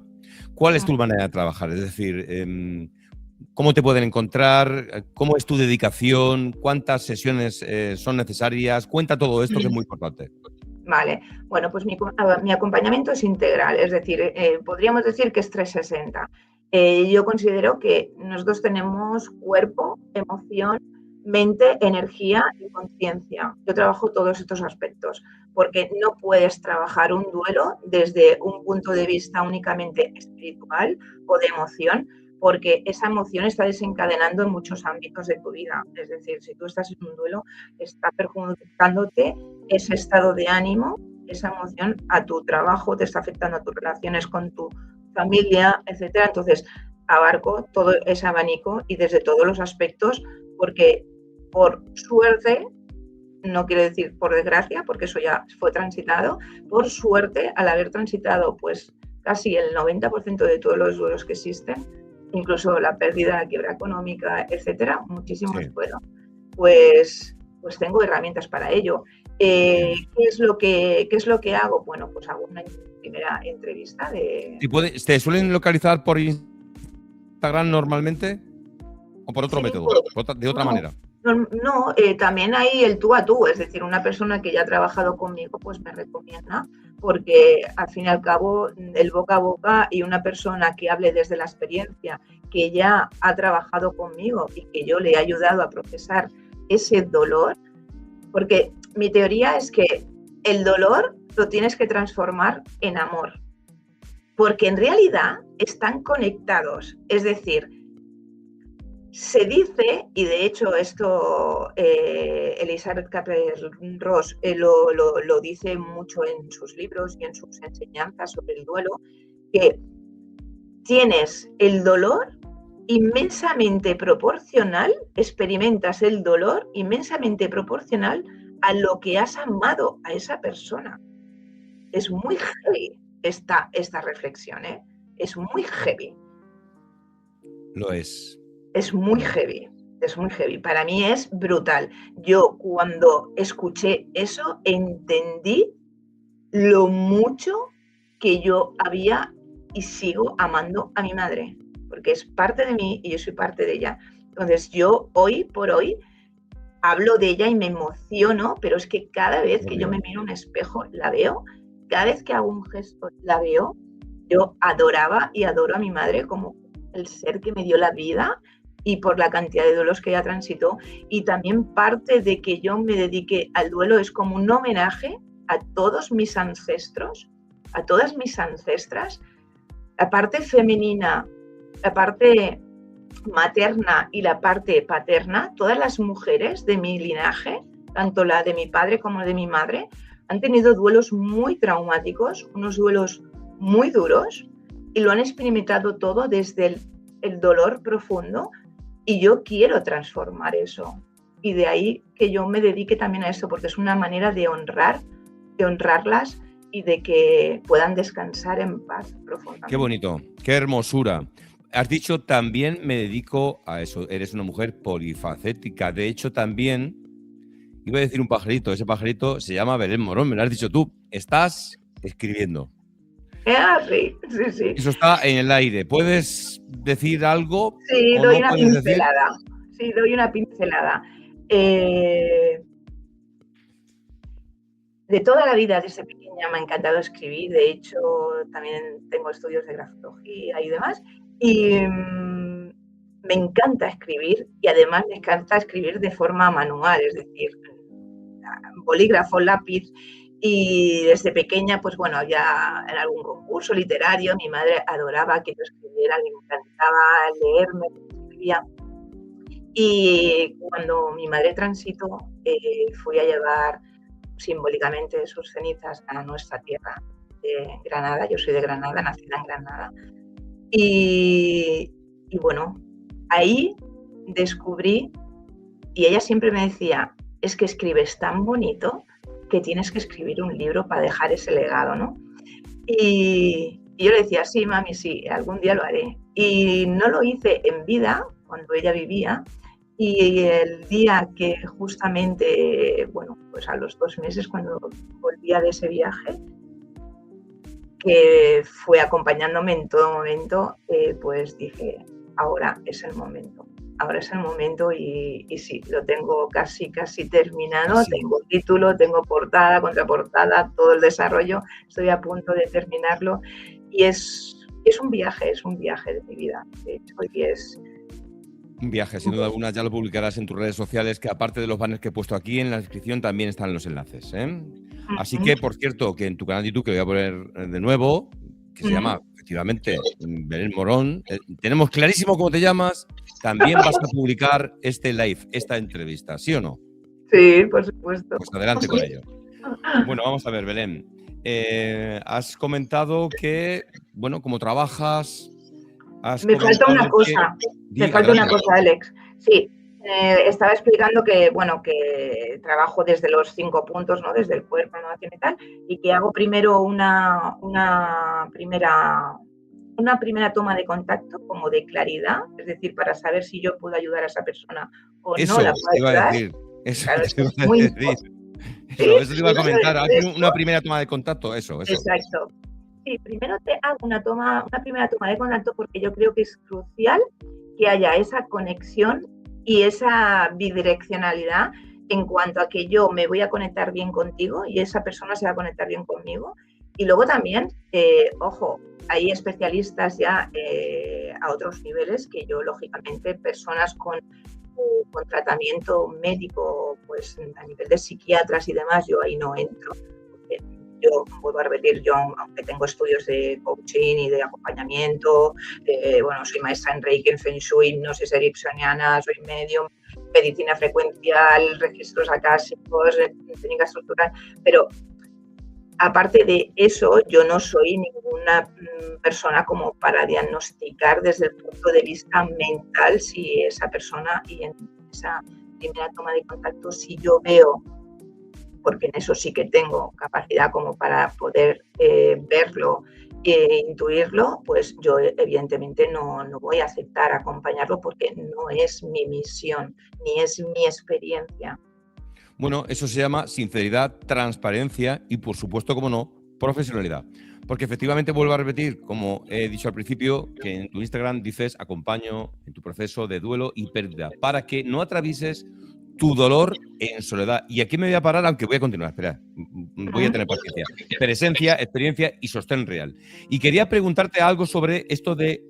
¿cuál es tu manera de trabajar? Es decir, ¿cómo te pueden encontrar? ¿Cómo es tu dedicación? ¿Cuántas sesiones son necesarias? Cuenta todo esto que es muy importante. Vale, bueno, pues mi acompañamiento es integral, es decir, podríamos decir que es 360. Yo considero que nosotros tenemos cuerpo, emoción, mente, energía y conciencia. Yo trabajo todos estos aspectos, porque no puedes trabajar un duelo desde un punto de vista únicamente espiritual o de emoción, porque esa emoción está desencadenando en muchos ámbitos de tu vida. Es decir, si tú estás en un duelo, está perjudicándote ese estado de ánimo, esa emoción a tu trabajo, te está afectando a tus relaciones con tu familia, etcétera. Entonces, abarco todo ese abanico y desde todos los aspectos, porque por suerte, no quiero decir por desgracia, porque eso ya fue transitado, por suerte, al haber transitado pues casi el 90% de todos los duelos que existen, incluso la pérdida, la quiebra económica, etcétera, muchísimos duelos, pues tengo herramientas para ello. ¿Qué es lo que hago? Bueno, pues hago una primera entrevista de... ¿Te suelen localizar por Instagram normalmente o por otro método, de otra manera? No, también hay el tú a tú, es decir, una persona que ya ha trabajado conmigo pues me recomienda, porque al fin y al cabo el boca a boca y una persona que hable desde la experiencia, que ya ha trabajado conmigo y que yo le he ayudado a procesar ese dolor, porque mi teoría es que el dolor lo tienes que transformar en amor, porque en realidad están conectados, es decir, se dice, y de hecho esto Elizabeth Kübler-Ross lo dice mucho en sus libros y en sus enseñanzas sobre el duelo, que tienes el dolor inmensamente proporcional, experimentas el dolor inmensamente proporcional a lo que has amado a esa persona. Es muy heavy esta reflexión, ¿eh? Es muy heavy. Lo es. Es muy heavy, es muy heavy. Para mí es brutal. Yo cuando escuché eso entendí lo mucho que yo había y sigo amando a mi madre, porque es parte de mí y yo soy parte de ella. Entonces yo hoy por hoy hablo de ella y me emociono, pero es que cada vez que yo me miro en un espejo la veo, cada vez que hago un gesto la veo. Yo adoraba y adoro a mi madre como el ser que me dio la vida y por la cantidad de duelos que ella transitó, y también parte de que yo me dedique al duelo es como un homenaje a todos mis ancestros, a todas mis ancestras, la parte femenina, la parte materna y la parte paterna, todas las mujeres de mi linaje, tanto la de mi padre como de mi madre, han tenido duelos muy traumáticos, unos duelos muy duros, y lo han experimentado todo desde el dolor profundo, y yo quiero transformar eso. Y de ahí que yo me dedique también a eso, porque es una manera de honrarlas y de que puedan descansar en paz profundamente. Qué bonito, qué hermosura. Has dicho también me dedico a eso. Eres una mujer polifacética. De hecho, también iba a decir un pajarito. Ese pajarito se llama Belén Morón. Me lo has dicho tú. Estás escribiendo. Sí, sí, sí. Eso está en el aire. ¿Puedes decir algo? Sí, ¿O doy no una puedes decir? pincelada. Sí, doy una pincelada. De toda la vida, desde pequeña, me ha encantado escribir. De hecho, también tengo estudios de grafología y demás. Y me encanta escribir, y además me encanta escribir de forma manual, es decir, bolígrafo, lápiz. Y desde pequeña, pues bueno, ya en algún concurso literario, mi madre adoraba que yo escribiera, le encantaba leerme, escribía. Y cuando mi madre transitó, fui a llevar simbólicamente sus cenizas a nuestra tierra de Granada. Yo soy de Granada, nacida en Granada. Y bueno, ahí descubrí, y ella siempre me decía, es que escribes tan bonito que tienes que escribir un libro para dejar ese legado, ¿no? Y yo le decía, sí, mami, sí, algún día lo haré. Y no lo hice en vida, cuando ella vivía, y el día que justamente, bueno, pues a los 2 meses, cuando volvía de ese viaje, que fue acompañándome en todo momento, pues dije, ahora es el momento. Ahora es el momento y sí, lo tengo casi terminado. Casi. Tengo título, tengo portada, contraportada, todo el desarrollo. Estoy a punto de terminarlo y es un viaje de mi vida. De hecho, y es Un viaje, sin duda alguna. Ya lo publicarás en tus redes sociales, que aparte de los banners que he puesto aquí en la descripción también están los enlaces, ¿eh? Así que, por cierto, que en tu canal de YouTube, que lo voy a poner de nuevo, que se llama, efectivamente, Belén Morón, tenemos clarísimo cómo te llamas, también vas a publicar este live, esta entrevista, ¿sí o no? Sí, por supuesto. Pues adelante con ello. Bueno, vamos a ver, Belén. Has comentado que, bueno, como trabajas... Me falta una cosa. Me falta una cosa, Alex. Sí, estaba explicando que, bueno, que trabajo desde los 5 puntos, ¿no? Desde el cuerpo, emoción y tal, y que hago primero una primera toma de contacto, como de claridad, es decir, para saber si yo puedo ayudar a esa persona o eso, no la puedo iba ayudar. a decir. Eso Claro, te iba a muy decir. Eso te iba a comentar. Haz una primera toma de contacto, eso. Exacto. Sí, primero te hago una primera toma de contacto, porque yo creo que es crucial que haya esa conexión y esa bidireccionalidad en cuanto a que yo me voy a conectar bien contigo y esa persona se va a conectar bien conmigo. Y luego también, ojo, hay especialistas ya a otros niveles que yo, lógicamente, personas con tratamiento médico, pues a nivel de psiquiatras y demás, yo ahí no entro. Yo, vuelvo a repetir, yo aunque tengo estudios de coaching y de acompañamiento, bueno, soy maestra en Reiki, en Feng Shui, hipnosis ericksoniana, soy medium, medicina frecuencial, registros acásicos, técnica estructural, pero aparte de eso, yo no soy ninguna persona como para diagnosticar desde el punto de vista mental si esa persona, y en esa primera toma de contacto, si yo veo, porque en eso sí que tengo capacidad como para poder verlo e intuirlo, pues yo evidentemente no voy a aceptar acompañarlo, porque no es mi misión, ni es mi experiencia. Bueno, eso se llama sinceridad, transparencia y, por supuesto, como no, profesionalidad. Porque efectivamente, vuelvo a repetir, como he dicho al principio, que en tu Instagram dices acompaño en tu proceso de duelo y pérdida, para que no atravieses tu dolor en soledad. Y aquí me voy a parar, aunque voy a continuar. Espera, voy a tener paciencia. Presencia, experiencia y sostén real. Y quería preguntarte algo sobre esto de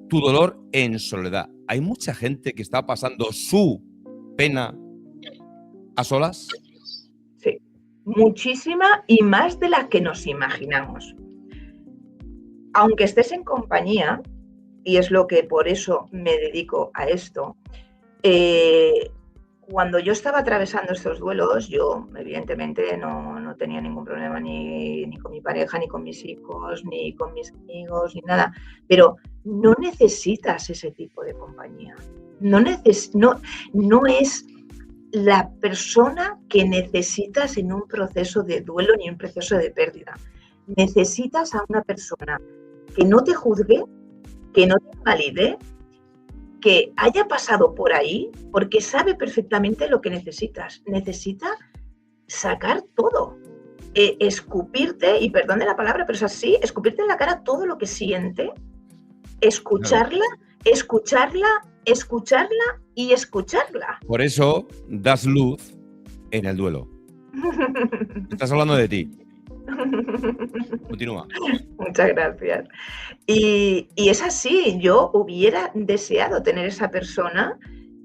tu dolor en soledad. ¿Hay mucha gente que está pasando su pena a solas? Sí, muchísima, y más de la que nos imaginamos. Aunque estés en compañía, y es lo que por eso me dedico a esto, cuando yo estaba atravesando estos duelos, yo evidentemente no tenía ningún problema ni con mi pareja, ni con mis hijos, ni con mis amigos, ni nada. Pero no necesitas ese tipo de compañía. No es la persona que necesitas en un proceso de duelo ni un proceso de pérdida. Necesitas a una persona que no te juzgue, que no te invalide, que haya pasado por ahí, porque sabe perfectamente lo que necesitas. Necesita sacar todo, escupirte, y perdone la palabra, pero es así, escupirte en la cara todo lo que siente, escucharla, escucharla, escucharla y escucharla. Por eso das luz en el duelo. Estás hablando de ti. Continúa. Muchas gracias. Y es así, yo hubiera deseado tener esa persona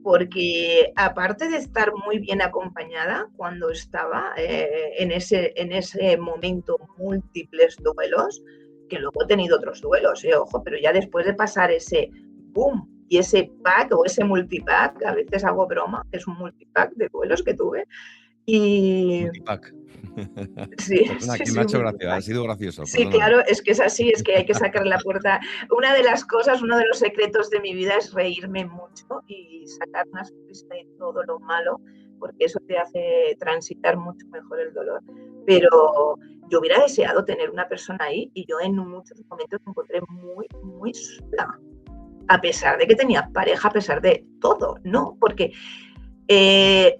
porque aparte de estar muy bien acompañada cuando estaba en ese momento múltiples duelos, que luego he tenido otros duelos, ojo, pero ya después de pasar ese boom y ese pack o ese multipack, a veces hago broma, que es un multipack de duelos que tuve, y... Multipack. Sí, Perdona, sí, que me ha hecho gracia, ha sido gracioso. Sí, perdona. claro, es que es así, es que hay que sacar la puerta. Una de las cosas, uno de los secretos de mi vida es reírme mucho y sacar una sonrisa de todo lo malo, porque eso te hace transitar mucho mejor el dolor. Pero yo hubiera deseado tener una persona ahí y yo en muchos momentos me encontré muy, muy sola. A pesar de que tenía pareja, a pesar de todo, ¿no? Porque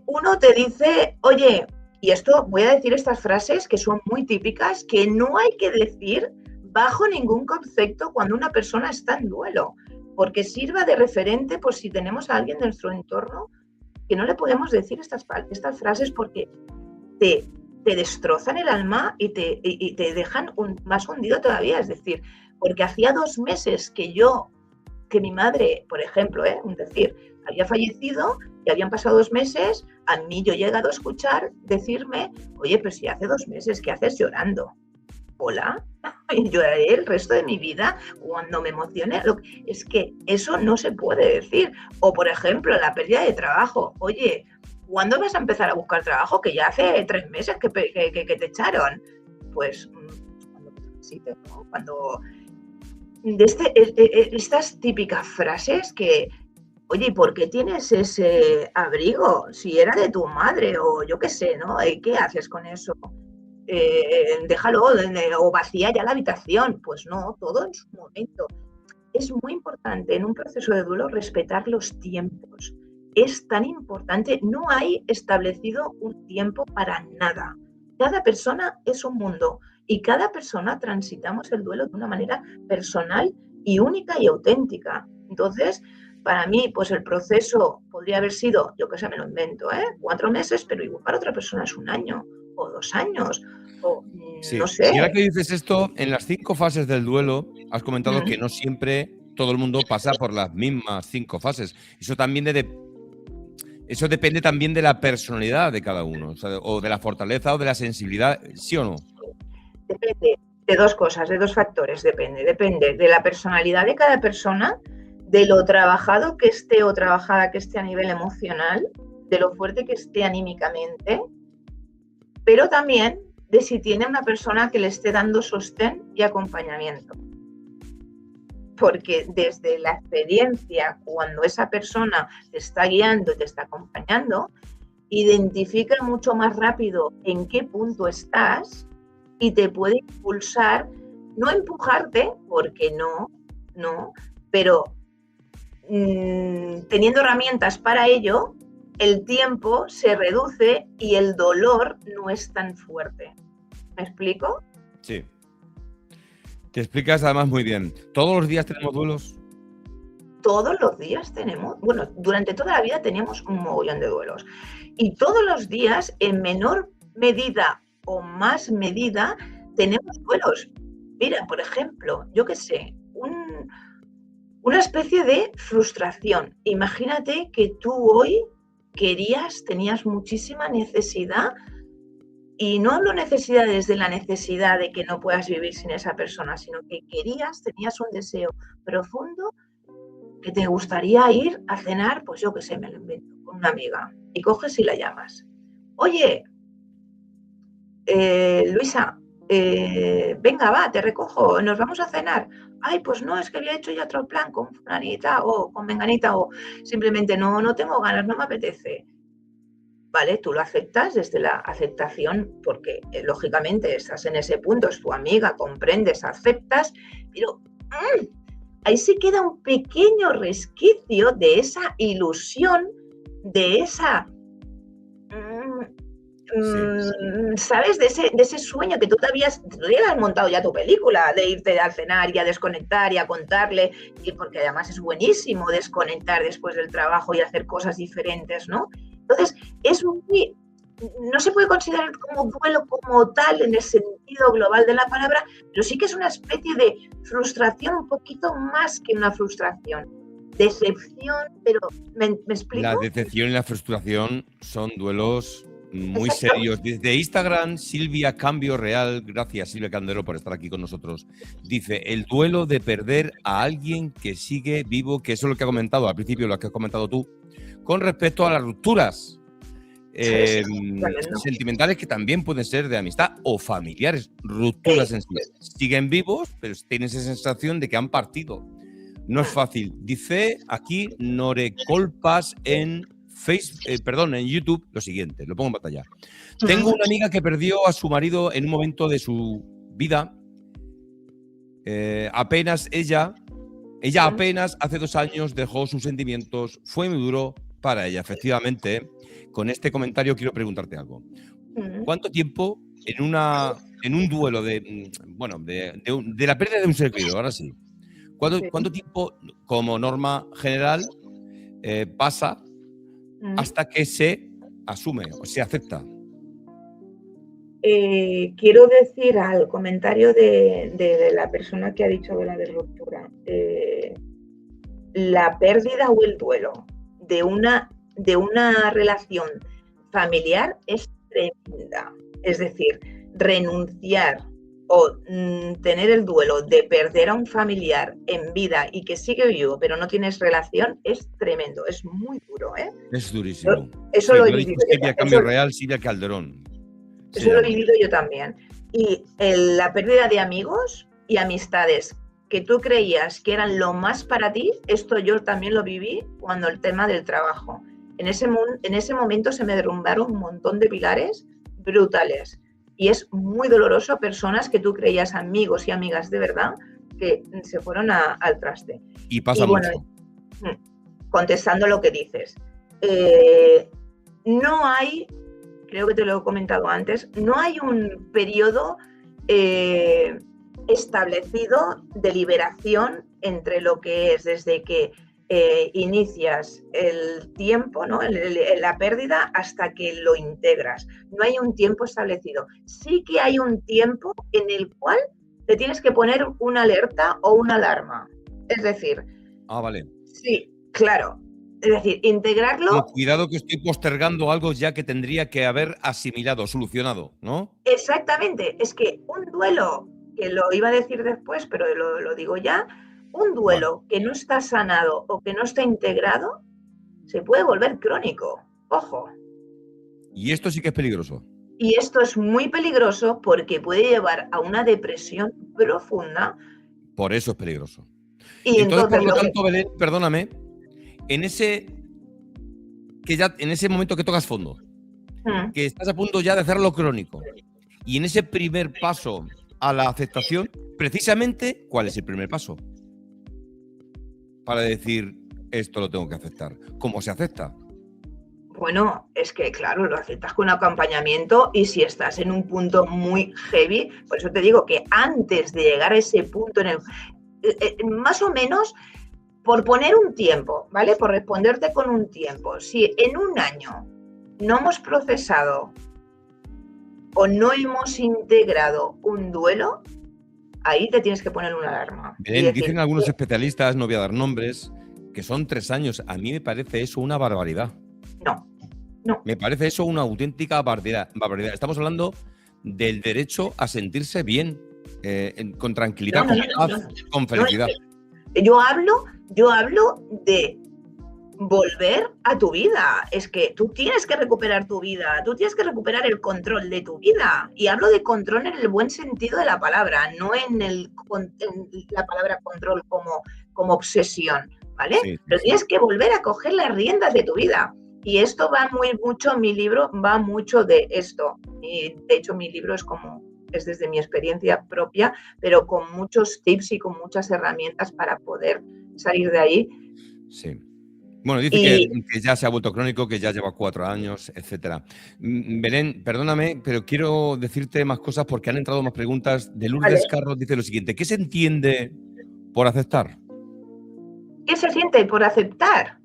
uno te dice, oye, y esto voy a decir estas frases que son muy típicas, que no hay que decir bajo ningún concepto cuando una persona está en duelo, porque sirva de referente por si tenemos a alguien de nuestro entorno que no le podemos decir estas frases porque te destrozan el alma y te dejan más hundido todavía. Es decir, porque hacía 2 meses que mi madre, por ejemplo, había fallecido y habían pasado 2 meses, a mí yo he llegado a escuchar decirme, oye, pero si hace 2 meses, ¿qué haces llorando? ¿Hola? Y lloraré el resto de mi vida cuando me emocione. Es que eso no se puede decir. O, por ejemplo, la pérdida de trabajo. Oye, ¿cuándo vas a empezar a buscar trabajo? Que ya hace 3 meses que te echaron. Pues cuando necesites, ¿no? Cuando... estas típicas frases que, oye, ¿por qué tienes ese abrigo? Si era de tu madre o yo qué sé, ¿no? ¿Qué haces con eso? Déjalo o vacía ya la habitación. Pues no, todo en su momento. Es muy importante en un proceso de duelo respetar los tiempos. Es tan importante, no hay establecido un tiempo para nada. Cada persona es un mundo y cada persona transitamos el duelo de una manera personal y única y auténtica. Entonces, para mí, pues el proceso podría haber sido, yo qué sé, me lo invento, 4 meses, pero igual para otra persona es 1 año o 2 años. O, sí. No sé. Y ahora que dices esto, en las 5 fases del duelo, has comentado que no siempre todo el mundo pasa por las mismas 5 fases. Eso depende también de la personalidad de cada uno, o de la fortaleza o de la sensibilidad, ¿sí o no? Depende de 2 cosas, de 2 factores, depende de la personalidad de cada persona, de lo trabajado que esté o trabajada que esté a nivel emocional, de lo fuerte que esté anímicamente, pero también de si tiene una persona que le esté dando sostén y acompañamiento. Porque desde la experiencia, cuando esa persona te está guiando y te está acompañando, identifica mucho más rápido en qué punto estás y te puede impulsar, no empujarte, porque no, pero teniendo herramientas para ello, el tiempo se reduce y el dolor no es tan fuerte. ¿Me explico? Sí. Te explicas además muy bien. ¿Todos los días tenemos duelos? Todos los días tenemos, bueno, durante toda la vida teníamos un mogollón de duelos. Y todos los días, en menor medida o más medida, tenemos duelos. Mira, por ejemplo, yo qué sé, una especie de frustración. Imagínate que tú hoy tenías muchísima necesidad, y no hablo necesidad desde la necesidad de que no puedas vivir sin esa persona, sino que tenías un deseo profundo que te gustaría ir a cenar, pues yo qué sé, me lo invento, con una amiga. Y coges y la llamas. Oye, Luisa, venga, va, te recojo, nos vamos a cenar. Ay, pues no, es que había hecho ya otro plan con fulanita o con menganita o simplemente no tengo ganas, no me apetece. Vale, tú lo aceptas desde la aceptación porque lógicamente estás en ese punto, es tu amiga, comprendes, aceptas, pero ahí sí queda un pequeño resquicio de esa ilusión, de esa... ¿sabes? De ese sueño que tú habías montado ya tu película, de irte a cenar y a desconectar y a contarle, y porque además es buenísimo desconectar después del trabajo y hacer cosas diferentes, ¿no? Entonces, es muy... No se puede considerar como duelo como tal en el sentido global de la palabra, pero sí que es una especie de frustración un poquito más que una frustración. Decepción, pero ¿me explico? La decepción y la frustración son duelos muy serios. Desde Instagram, Silvia Cambio Real, gracias Silvia Candero por estar aquí con nosotros, dice, el duelo de perder a alguien que sigue vivo, que eso es lo que ha comentado al principio, lo que has comentado tú, con respecto a las rupturas sentimentales que también pueden ser de amistad o familiares, rupturas en sí. Siguen vivos, pero tienes esa sensación de que han partido. No es fácil. Dice aquí Norecolpas en en YouTube lo siguiente, lo pongo en pantalla. Tengo una amiga que perdió a su marido en un momento de su vida. Ella apenas hace 2 años dejó sus sentimientos. Fue muy duro para ella, efectivamente. Con este comentario quiero preguntarte algo. ¿Cuánto tiempo en un duelo de la pérdida de un ser querido? Ahora sí. ¿Cuánto tiempo, como norma general, pasa hasta que se asume o se acepta? Quiero decir al comentario de la persona que ha dicho de la ruptura, la pérdida o el duelo de una relación familiar es tremenda. Es decir, renunciar o tener el duelo de perder a un familiar en vida y que sigue vivo pero no tienes relación es tremendo, es muy duro, ¿eh? Es durísimo. Eso lo he vivido. Silvia Cambio Real, Silvia Calderón. Eso lo he vivido yo también. Y la pérdida de amigos y amistades que tú creías que eran lo más para ti, esto yo también lo viví cuando el tema del trabajo. En ese momento se me derrumbaron un montón de pilares brutales. Y es muy doloroso personas que tú creías amigos y amigas de verdad que se fueron al traste. Y pasa mucho. Contestando lo que dices, no hay, creo que te lo he comentado antes, no hay un periodo establecido de liberación entre lo que es desde que inicias el tiempo, ¿no? La pérdida hasta que lo integras. No hay un tiempo establecido. Sí que hay un tiempo en el cual te tienes que poner una alerta o una alarma. Es decir... vale. Sí, claro. Es decir, integrarlo... No, cuidado que estoy postergando algo ya que tendría que haber asimilado, solucionado, ¿no? Exactamente. Es que un duelo, que lo iba a decir después, pero lo digo ya... Un duelo que no está sanado o que no está integrado se puede volver crónico. Ojo. Y esto sí que es peligroso. Y esto es muy peligroso porque puede llevar a una depresión profunda. Por eso es peligroso. Y entonces por lo tanto, Belén, perdóname, en ese momento que tocas fondo, que estás a punto ya de hacerlo crónico, y en ese primer paso a la aceptación, precisamente, ¿cuál es el primer paso? Para decir, esto lo tengo que aceptar. ¿Cómo se acepta? Bueno, es que claro, lo aceptas con acompañamiento y si estás en un punto muy heavy, por eso te digo que antes de llegar a ese punto, más o menos, por poner un tiempo, ¿vale? Por responderte con un tiempo, si en un año no hemos procesado o no hemos integrado un duelo, ahí te tienes que poner una alarma. Dicen algunos especialistas, no voy a dar nombres, que son 3 años. A mí me parece eso una barbaridad. No. Me parece eso una auténtica barbaridad. Estamos hablando del derecho a sentirse bien, con tranquilidad, con paz, con felicidad. Yo hablo Yo hablo de volver a tu vida. Es que tú tienes que recuperar tu vida, tú tienes que recuperar el control de tu vida. Y hablo de control en el buen sentido de la palabra, no en la palabra control como obsesión, ¿vale? Sí, Pero sí. tienes que volver a coger las riendas de tu vida. Y esto va mucho, mi libro va mucho de esto. Y de hecho mi libro es desde mi experiencia propia, pero con muchos tips y con muchas herramientas para poder salir de ahí. Sí. Bueno, dice que ya se ha vuelto crónico, que ya lleva 4 años, etcétera. Belén, perdóname, pero quiero decirte más cosas porque han entrado más preguntas. De Lourdes ¿Vale? Carros dice lo siguiente: ¿qué se entiende por aceptar? ¿Qué se siente por aceptar?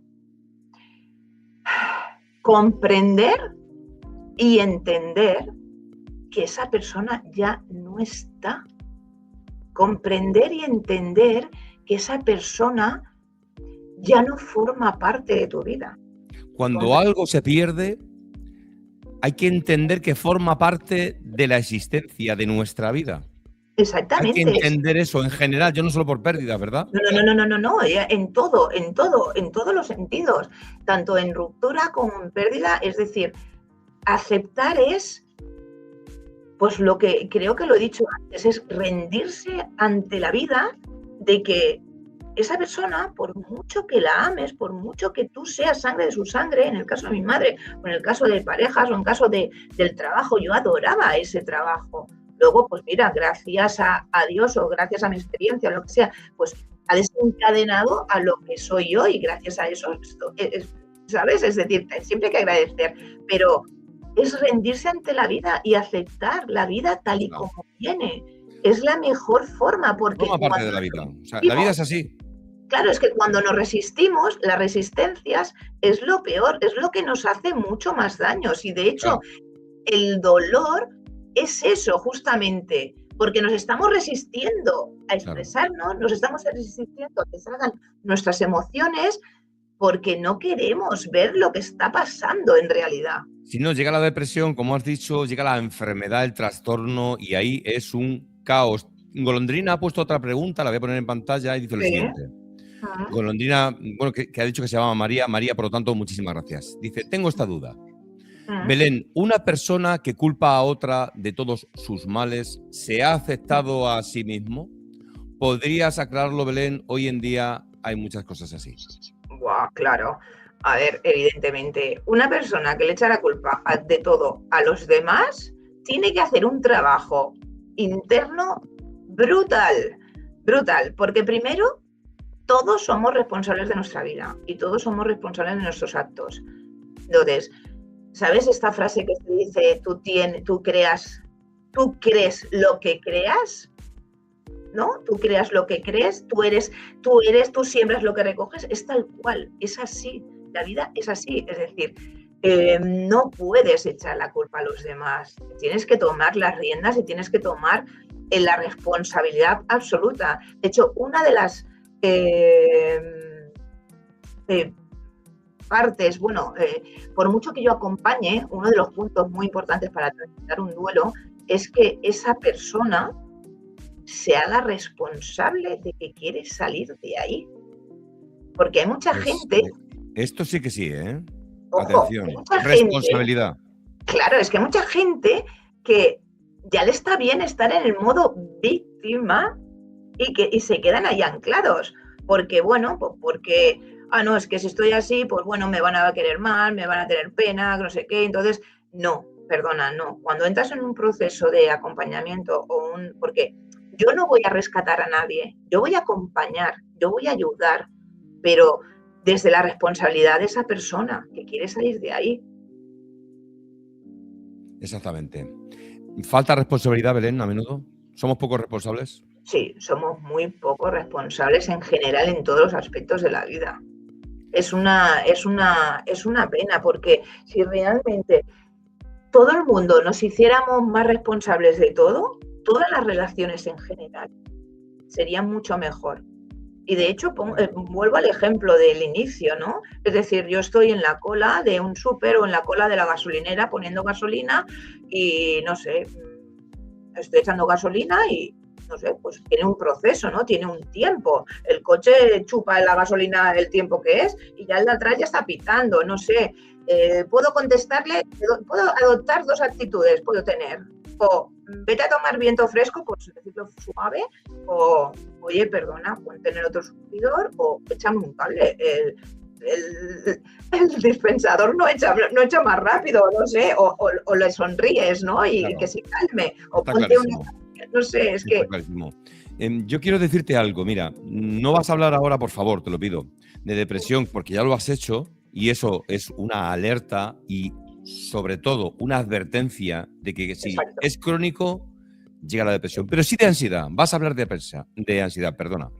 Comprender y entender que esa persona ya no está. Comprender y entender que esa persona ya no forma parte de tu vida. Cuando algo se pierde, hay que entender que forma parte de la existencia de nuestra vida. Hay que Exactamente. entender eso en general, yo no solo por pérdidas, ¿verdad? No, en todos los sentidos, tanto en ruptura como en pérdida. Es decir, aceptar es, pues lo que creo que lo he dicho antes, es rendirse ante la vida de que esa persona, por mucho que la ames, por mucho que tú seas sangre de su sangre, en el caso de mi madre, o en el caso de parejas, o en el caso del trabajo, yo adoraba ese trabajo. Luego, pues mira, gracias a Dios o gracias a mi experiencia o lo que sea, pues ha desencadenado a lo que soy yo y gracias a eso, ¿sabes? Es decir, siempre hay que agradecer, pero es rendirse ante la vida y aceptar la vida tal y como viene. Es la mejor forma porque... Forma parte de la vida. O sea, la vida es así. Claro, es que cuando nos resistimos, las resistencias es lo peor, es lo que nos hace mucho más daños. Y de hecho, el dolor es eso, justamente, porque nos estamos resistiendo a expresarnos, nos estamos resistiendo a que salgan nuestras emociones, porque no queremos ver lo que está pasando en realidad. Si no, llega la depresión, como has dicho, llega la enfermedad, el trastorno, y ahí es un caos. Golondrina ha puesto otra pregunta, la voy a poner en pantalla, y dice lo siguiente. Golondrina, bueno, que ha dicho que se llama María. María, por lo tanto, muchísimas gracias. Dice, tengo esta duda. Belén, ¿una persona que culpa a otra de todos sus males se ha aceptado a sí mismo? ¿Podrías aclararlo, Belén? Hoy en día hay muchas cosas así. Buah, claro. A ver, evidentemente, una persona que le echa la culpa de todo a los demás tiene que hacer un trabajo interno brutal, porque primero todos somos responsables de nuestra vida y todos somos responsables de nuestros actos. Entonces, ¿sabes esta frase que se dice, tú crees lo que creas? ¿No? Tú creas lo que crees, tú siembras lo que recoges, es tal cual, es así, la vida es así, es decir, no puedes echar la culpa a los demás, tienes que tomar las riendas y tienes que tomar la responsabilidad absoluta. De hecho, una de las partes, por mucho que yo acompañe, uno de los puntos muy importantes para transitar un duelo es que esa persona se haga responsable de que quiere salir de ahí. Porque hay mucha gente... Esto sí que sí, ¿eh? Ojo, atención, responsabilidad. Claro, es que hay mucha gente que ya le está bien estar en el modo víctima y se quedan ahí anclados. Porque, no, es que si estoy así, pues bueno, me van a querer mal, me van a tener pena, no sé qué. Entonces, no. Cuando entras en un proceso de acompañamiento porque yo no voy a rescatar a nadie, yo voy a acompañar, yo voy a ayudar, pero desde la responsabilidad de esa persona que quiere salir de ahí. Exactamente. ¿Falta responsabilidad, Belén, a menudo? ¿Somos poco responsables? Sí, somos muy poco responsables en general en todos los aspectos de la vida. Es una pena, porque si realmente todo el mundo nos hiciéramos más responsables de todo, todas las relaciones en general serían mucho mejor. Y de hecho, vuelvo al ejemplo del inicio, ¿no? Es decir, yo estoy en la cola de un súper o en la cola de la gasolinera poniendo gasolina y, no sé, estoy echando gasolina y no sé, pues tiene un proceso, ¿no? Tiene un tiempo. El coche chupa la gasolina el tiempo que es y ya el de atrás ya está pitando, no sé. Puedo contestarle, puedo adoptar 2 actitudes, puedo tener. O vete a tomar viento fresco, por decirlo suave, o oye, perdona, ponte en el otro surtidor, o échame un cable. El dispensador no echa más rápido, no sé, o le sonríes, ¿no? Y Claro. que se calme, o Está ponte clarísimo. no sé, es Está que... clarísimo. Yo quiero decirte algo, mira, no vas a hablar ahora, por favor, te lo pido, de depresión, porque ya lo has hecho y eso es una alerta y sobre todo una advertencia de que si Exacto. es crónico, llega la depresión. Pero sí de ansiedad, vas a hablar de ansiedad, perdona.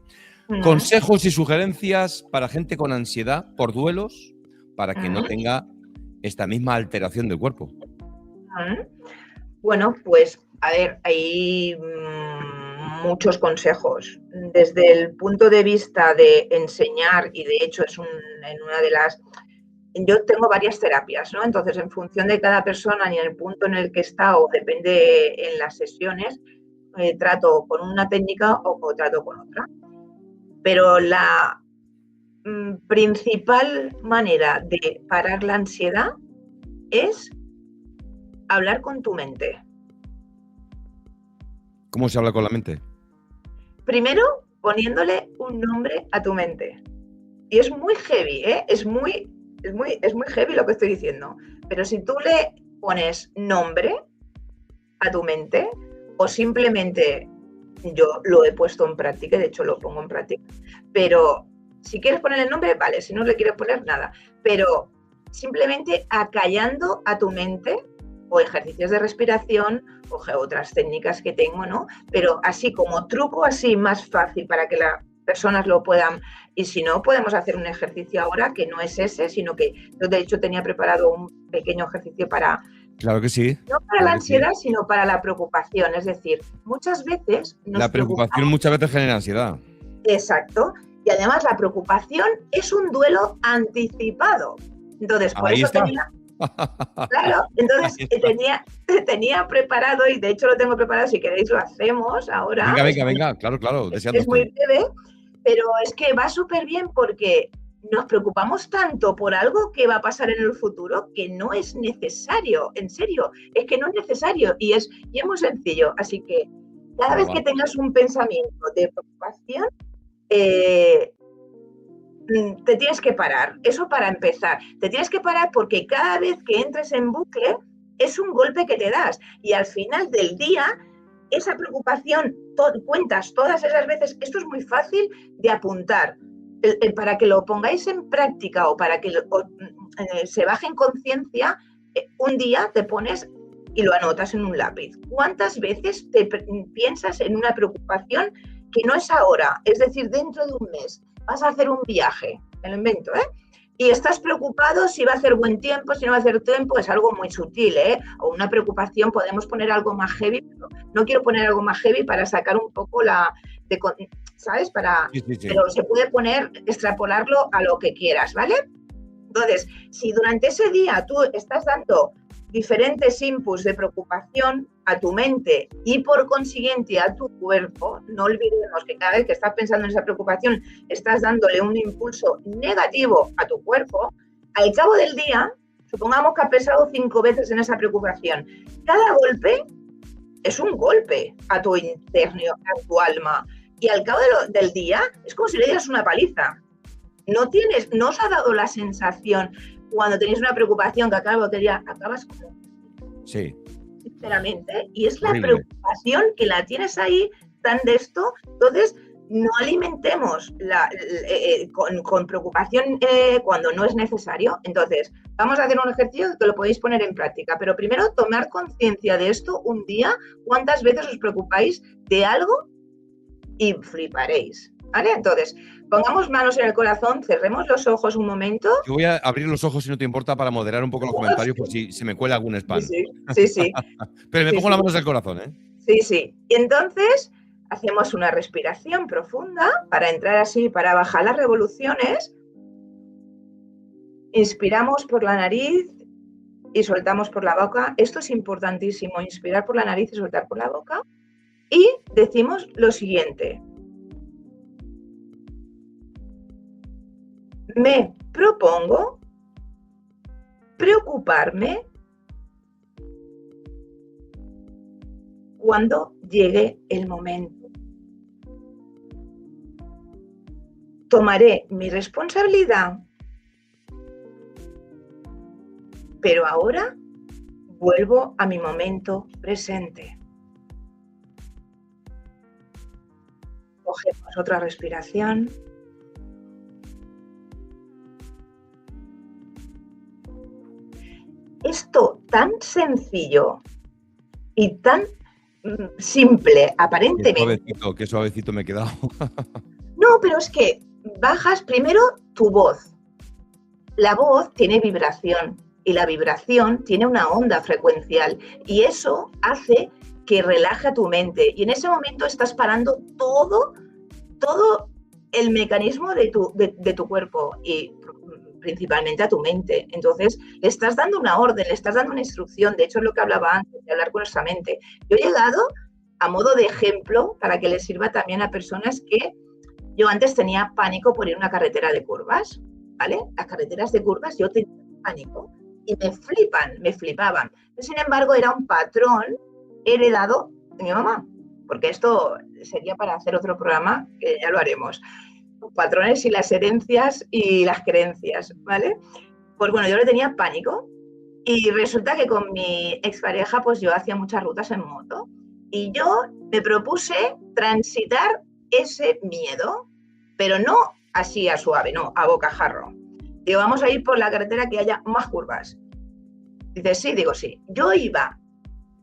Consejos y sugerencias para gente con ansiedad por duelos para que no tenga esta misma alteración del cuerpo. Bueno, pues a ver, hay muchos consejos. Desde el punto de vista de enseñar, y de hecho es en una de las... Yo tengo varias terapias, ¿no? Entonces, en función de cada persona y en el punto en el que está, o depende en las sesiones, trato con una técnica o trato con otra. Pero la principal manera de parar la ansiedad es hablar con tu mente. ¿Cómo se habla con la mente? Primero, poniéndole un nombre a tu mente. Y es muy heavy, ¿eh? Es muy heavy lo que estoy diciendo. Pero si tú le pones nombre a tu mente, o simplemente, yo lo he puesto en práctica, de hecho lo pongo en práctica, pero si quieres ponerle nombre, vale, si no le quieres poner nada, pero simplemente acallando a tu mente, o ejercicios de respiración, o otras técnicas que tengo, ¿no? Pero así como truco, así más fácil para que las personas lo puedan, y si no, podemos hacer un ejercicio ahora que no es ese, sino que yo de hecho tenía preparado un pequeño ejercicio para... Claro que sí. No para la ansiedad, sino para la preocupación. Es decir, muchas veces la preocupación muchas veces genera ansiedad. Exacto. Y además la preocupación es un duelo anticipado. Entonces, por eso tenía... Claro, entonces tenía preparado, y de hecho lo tengo preparado, si queréis lo hacemos ahora. Venga, claro. Es muy breve, pero es que va súper bien porque nos preocupamos tanto por algo que va a pasar en el futuro que no es necesario, en serio, es que no es necesario y es muy sencillo. Así que cada vez que tengas un pensamiento de preocupación, te tienes que parar. Eso para empezar. Te tienes que parar porque cada vez que entres en bucle es un golpe que te das y al final del día esa preocupación cuentas todas esas veces. Esto es muy fácil de apuntar. Para que lo pongáis en práctica o para que se baje en conciencia, un día te pones y lo anotas en un lápiz. ¿Cuántas veces te piensas en una preocupación que no es ahora? Es decir, dentro de un mes vas a hacer un viaje, me lo invento, y estás preocupado si va a hacer buen tiempo, si no va a hacer tiempo, es algo muy sutil, o una preocupación, podemos poner algo más heavy, pero no quiero poner algo más heavy para sacar un poco ¿sabes? Sí. Pero se puede extrapolarlo a lo que quieras, ¿vale? Entonces, si durante ese día tú estás dando diferentes inputs de preocupación a tu mente y por consiguiente a tu cuerpo, no olvidemos que cada vez que estás pensando en esa preocupación estás dándole un impulso negativo a tu cuerpo, al cabo del día, supongamos que has pensado 5 veces en esa preocupación, cada golpe es un golpe a tu interno, a tu alma, y al cabo del día es como si le dieras una paliza. No os ha dado la sensación cuando tenéis una preocupación que acabas como... Sí. Sinceramente, y es la preocupación que la tienes ahí tan de esto. Entonces, no alimentemos con preocupación cuando no es necesario. Entonces, vamos a hacer un ejercicio que lo podéis poner en práctica, pero primero tomar conciencia de esto un día, cuántas veces os preocupáis de algo y fliparéis, ¿vale? Entonces, pongamos manos en el corazón, cerremos los ojos un momento. Yo voy a abrir los ojos si no te importa para moderar un poco los comentarios por si se me cuela algún spam. Sí. Pero me pongo las manos en el corazón, Sí. Y entonces hacemos una respiración profunda para entrar así, para bajar las revoluciones. Inspiramos por la nariz y soltamos por la boca. Esto es importantísimo, inspirar por la nariz y soltar por la boca. y decimos lo siguiente. Me propongo preocuparme cuando llegue el momento. Tomaré mi responsabilidad, pero ahora vuelvo a mi momento presente. Cogemos otra respiración. Esto tan sencillo y tan simple, aparentemente. Qué suavecito me he quedado. No, pero es que bajas primero tu voz. La voz tiene vibración y la vibración tiene una onda frecuencial y eso hace que relaje a tu mente y en ese momento estás parando todo el mecanismo de tu cuerpo y principalmente a tu mente. Entonces, le estás dando una orden, le estás dando una instrucción. De hecho, es lo que hablaba antes, de hablar con nuestra mente. Yo he llegado a modo de ejemplo para que les sirva también a personas que yo antes tenía pánico por ir a una carretera de curvas, ¿vale? Las carreteras de curvas yo tenía pánico y me flipaban. Sin embargo, era un patrón heredado de mi mamá, porque esto sería para hacer otro programa, que ya lo haremos. Los patrones y las herencias y las creencias, ¿vale? Pues bueno, yo le tenía pánico y resulta que con mi expareja pues yo hacía muchas rutas en moto y yo me propuse transitar ese miedo, pero no así a suave, no, a bocajarro. Digo, vamos a ir por la carretera que haya más curvas. Dice, sí, digo, sí. Yo iba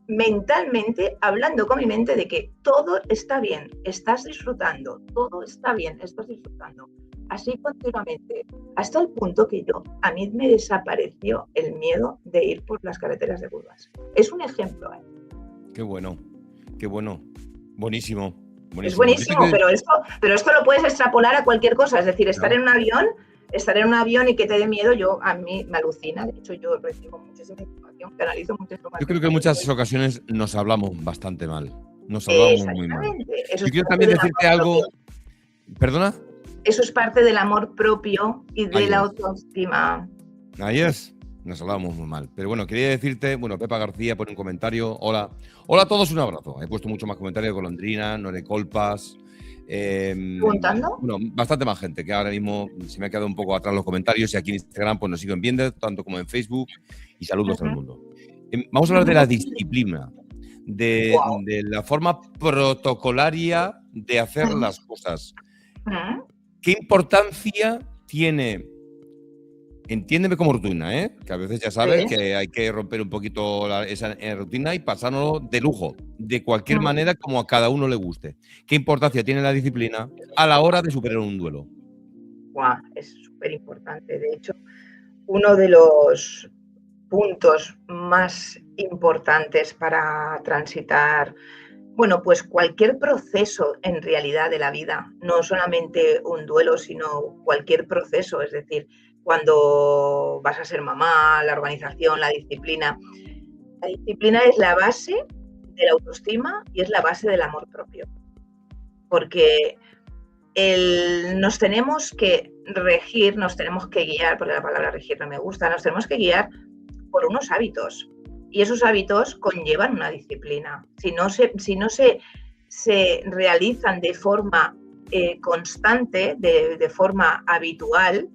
mentalmente hablando con mi mente de que todo está bien, estás disfrutando, todo está bien, estás disfrutando. Así continuamente, hasta el punto que a mí me desapareció el miedo de ir por las carreteras de curvas. Es un ejemplo. Qué bueno, buenísimo. Es buenísimo, pero esto lo puedes extrapolar a cualquier cosa, es decir, estar en un avión y que te dé miedo, a mí me alucina. De hecho, yo recibo muchísima información, canalizo mucha información. Yo creo que en muchas ocasiones nos hablamos bastante mal. Nos hablamos muy mal. Yo quiero también decirte algo. ¿Perdona? Eso es parte del amor propio y de la autoestima. Ahí es. Nos hablamos muy mal. Pero bueno, quería decirte, Pepa García pone un comentario. Hola. Hola a todos, un abrazo. He puesto mucho más comentarios de Golondrina, Nore Colpas. ¿Preguntando? Bueno, bastante más gente, que ahora mismo se me ha quedado un poco atrás los comentarios y aquí en Instagram pues nos siguen viendo, tanto como en Facebook, y saludos a todo el mundo. Vamos a hablar de la disciplina, de la forma protocolaria de hacer las cosas. ¿Qué importancia tiene? Entiéndeme como rutina, que a veces ya sabes que hay que romper un poquito esa rutina y pasárnoslo de lujo, de cualquier manera como a cada uno le guste. ¿Qué importancia tiene la disciplina a la hora de superar un duelo? Es súper importante. De hecho, uno de los puntos más importantes para transitar, pues cualquier proceso en realidad de la vida, no solamente un duelo, sino cualquier proceso, es decir, cuando vas a ser mamá, la organización, la disciplina. La disciplina es la base de la autoestima y es la base del amor propio. Porque nos tenemos que regir, nos tenemos que guiar, porque la palabra regir no me gusta, nos tenemos que guiar por unos hábitos. Y esos hábitos conllevan una disciplina. Si no se realizan de forma constante, de forma habitual,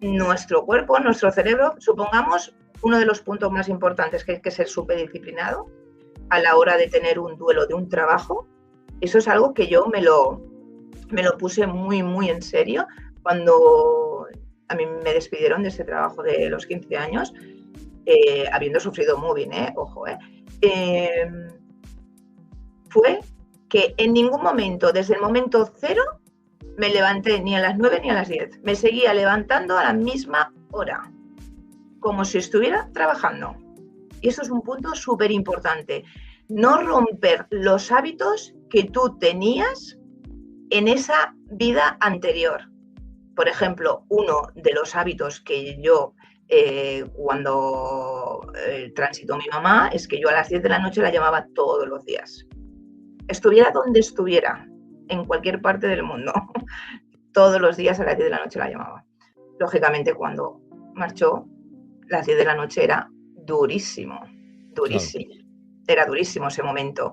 nuestro cuerpo, nuestro cerebro, supongamos uno de los puntos más importantes, que hay que ser súper disciplinado a la hora de tener un duelo de un trabajo. Eso es algo que yo me lo puse muy, muy en serio cuando a mí me despidieron de ese trabajo de los 15 años, habiendo sufrido muy bien, ojo, fue que en ningún momento, desde el momento cero, me levanté ni a las 9 ni a las 10. Me seguía levantando a la misma hora, como si estuviera trabajando. Y eso es un punto súper importante. No romper los hábitos que tú tenías en esa vida anterior. Por ejemplo, uno de los hábitos que yo, cuando transitó mi mamá, es que yo a las 10 de la noche la llamaba todos los días. estuviera donde estuviera, en cualquier parte del mundo, todos los días a las 10 de la noche la llamaba. Lógicamente, cuando marchó, las 10 de la noche era durísimo, durísimo. Claro. Era durísimo ese momento.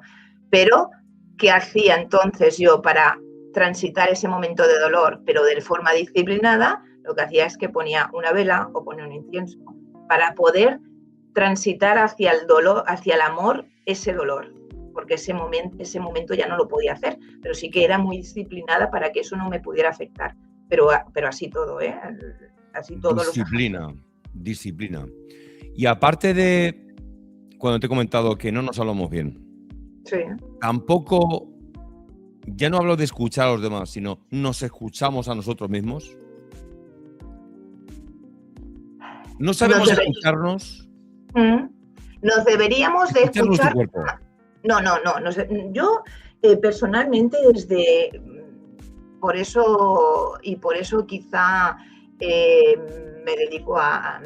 Pero, ¿qué hacía entonces yo para transitar ese momento de dolor, pero de forma disciplinada? Lo que hacía es que ponía una vela o ponía un incienso para poder transitar hacia el dolor, hacia el amor, ese dolor. Porque ese momento ya no lo podía hacer, pero sí que era muy disciplinada para que eso no me pudiera afectar. Pero así todo, ¿eh? Así todo. Disciplina. Y aparte de cuando te he comentado que no nos hablamos bien, sí. Tampoco, ya no hablo de escuchar a los demás, sino nos escuchamos a nosotros mismos. No sabemos escucharnos. Nos deberíamos de escuchar. No. Yo personalmente por eso quizá me dedico a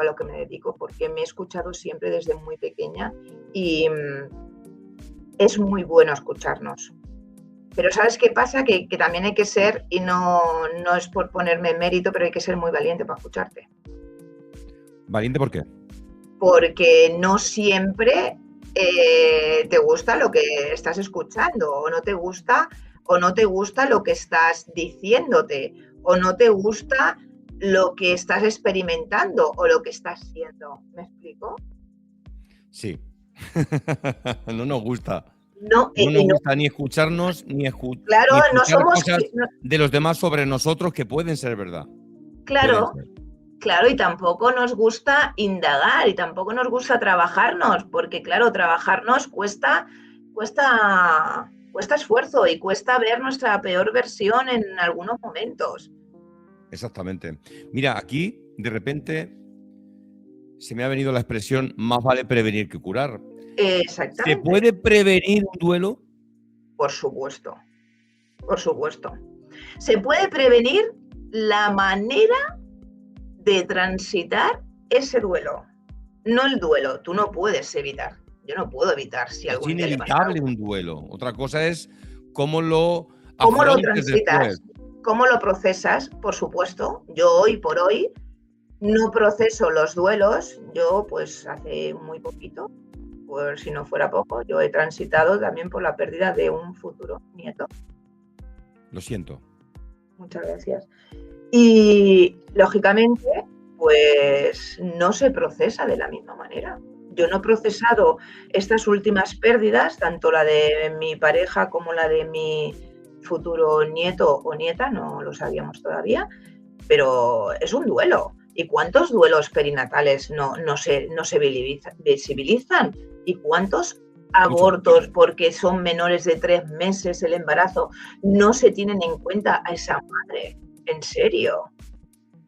lo que me dedico, porque me he escuchado siempre desde muy pequeña y es muy bueno escucharnos. Pero ¿sabes qué pasa? Que también hay que ser, y no es por ponerme en mérito, pero hay que ser muy valiente para escucharte. ¿Valiente por qué? Porque no siempre te gusta lo que estás escuchando, o no te gusta lo que estás diciéndote, o no te gusta lo que estás experimentando o lo que estás siendo. ¿Me explico? Sí. No nos gusta. No nos gusta ni escucharnos, ni escuchar cosas de los demás sobre nosotros que pueden ser verdad. Claro, y tampoco nos gusta indagar y tampoco nos gusta trabajarnos, porque claro, trabajarnos cuesta esfuerzo y cuesta ver nuestra peor versión en algunos momentos. Exactamente. Mira, aquí de repente se me ha venido la expresión: más vale prevenir que curar. Exactamente. ¿Se puede prevenir un duelo? Por supuesto. Se puede prevenir la manera de transitar ese duelo, no el duelo. Tú no puedes evitar. Yo no puedo evitar si algún día le pasa algo. Es inevitable un duelo. Otra cosa es cómo lo transitas, después. Cómo lo procesas, por supuesto. Yo hoy por hoy no proceso los duelos. Yo pues hace muy poquito, por si no fuera poco, yo he transitado también por la pérdida de un futuro nieto. Lo siento. Muchas gracias. Y lógicamente pues no se procesa de la misma manera. Yo no he procesado estas últimas pérdidas, tanto la de mi pareja como la de mi futuro nieto o nieta, no lo sabíamos todavía, pero es un duelo. ¿Y cuántos duelos perinatales no se visibilizan? ¿Y cuántos abortos, porque son menores de 3 meses el embarazo, no se tienen en cuenta a esa madre? ¿En serio?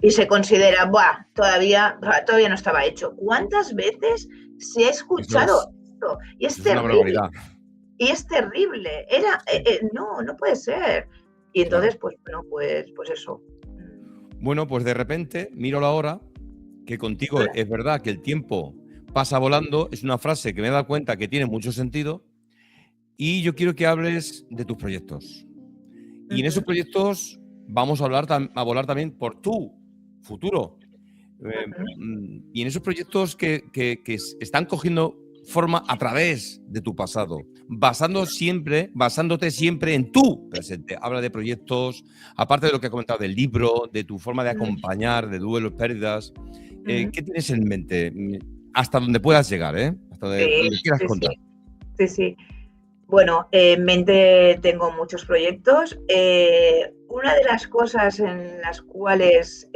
Y se considera, todavía no estaba hecho. ¿Cuántas veces se ha escuchado esto? Y es terrible. Y es terrible. No puede ser. Y entonces, pues eso. Bueno, pues de repente miro la hora, que contigo es verdad que el tiempo pasa volando, es una frase que me he dado cuenta que tiene mucho sentido, y yo quiero que hables de tus proyectos. Y en esos proyectos vamos a volar también por tu futuro. Y en esos proyectos que están cogiendo forma a través de tu pasado, basándote siempre en tu presente. Habla de proyectos, aparte de lo que he comentado del libro, de tu forma de acompañar, de duelos, pérdidas. ¿Qué tienes en mente? Hasta donde puedas llegar, hasta donde quieras contar. Sí. Bueno, en mente tengo muchos proyectos. Una de las cosas en las cuales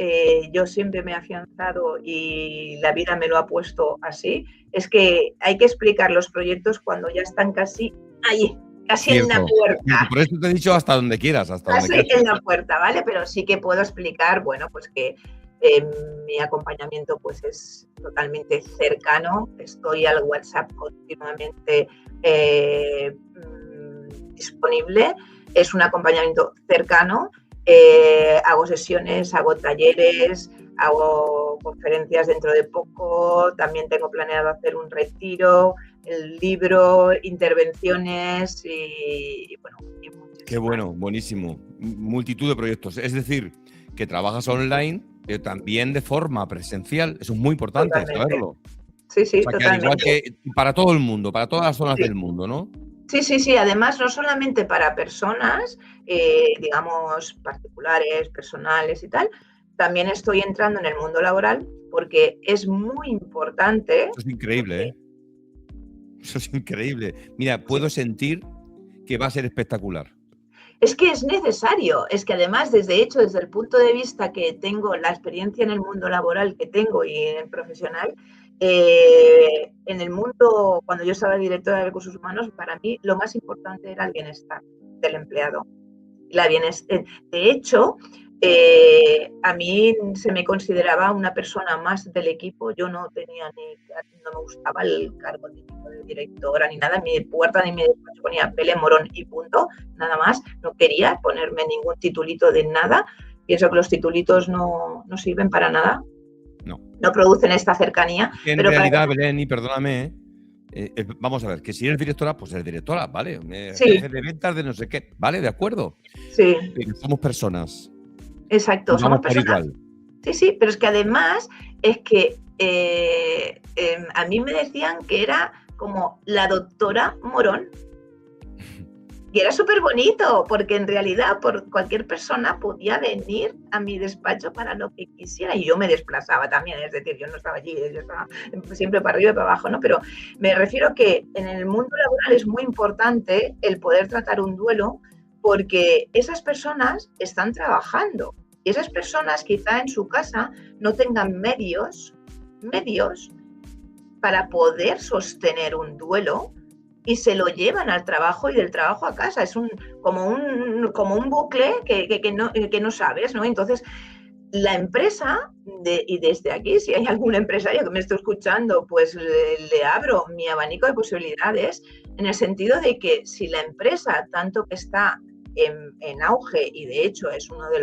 yo siempre me he afianzado y la vida me lo ha puesto así, es que hay que explicar los proyectos cuando ya están casi ahí, casi en la puerta. Por eso te he dicho hasta donde quieras. En la puerta, ¿vale? Pero sí que puedo explicar, pues que mi acompañamiento pues es totalmente cercano. Estoy al WhatsApp continuamente disponible. Es un acompañamiento cercano. Hago sesiones, hago talleres, hago conferencias dentro de poco. También tengo planeado hacer un retiro el libro, intervenciones y bueno. Y qué bueno, buenísimo. Multitud de proyectos. Es decir, que trabajas online, pero también de forma presencial. Eso es muy importante saberlo. Sí, sí, o sea, que al igual que para todo el mundo, para todas las zonas del mundo, ¿no? Sí, sí, sí. Además, no solamente para personas, digamos, particulares, personales y tal, también estoy entrando en el mundo laboral porque es muy importante. Eso es increíble, ¿eh? Eso es increíble. Mira, puedo sentir que va a ser espectacular. Es que es necesario, es que además, desde el punto de vista que tengo, la experiencia en el mundo laboral que tengo y en el profesional, en el mundo, cuando yo estaba directora de recursos humanos, para mí lo más importante era el bienestar del empleado. De hecho, a mí se me consideraba una persona más del equipo. Yo no me gustaba el cargo de directora ni nada. En mi puerta ni mi despacho ponía Belén Morón y punto, nada más. No quería ponerme ningún titulito de nada. Pienso que los titulitos no sirven para nada. No producen esta cercanía. En realidad, Belén, y perdóname, vamos a ver, que si eres directora, pues eres directora, ¿vale? Sí. De ventas de no sé qué, ¿vale? ¿De acuerdo? Sí. Pero somos personas. Exacto, somos personas. Igual. Sí, pero es que además es que a mí me decían que era como la doctora Morón. Y era súper bonito, porque en realidad cualquier persona podía venir a mi despacho para lo que quisiera y yo me desplazaba también, es decir, yo no estaba allí, yo estaba siempre para arriba y para abajo, ¿no? Pero me refiero que en el mundo laboral es muy importante el poder tratar un duelo porque esas personas están trabajando y esas personas quizá en su casa no tengan medios para poder sostener un duelo y se lo llevan al trabajo y del trabajo a casa. Es como un bucle que no sabes, ¿no? Entonces, la empresa, y desde aquí, si hay algún empresario que me esté escuchando, pues le abro mi abanico de posibilidades en el sentido de que si la empresa, tanto que está en auge y de hecho es uno de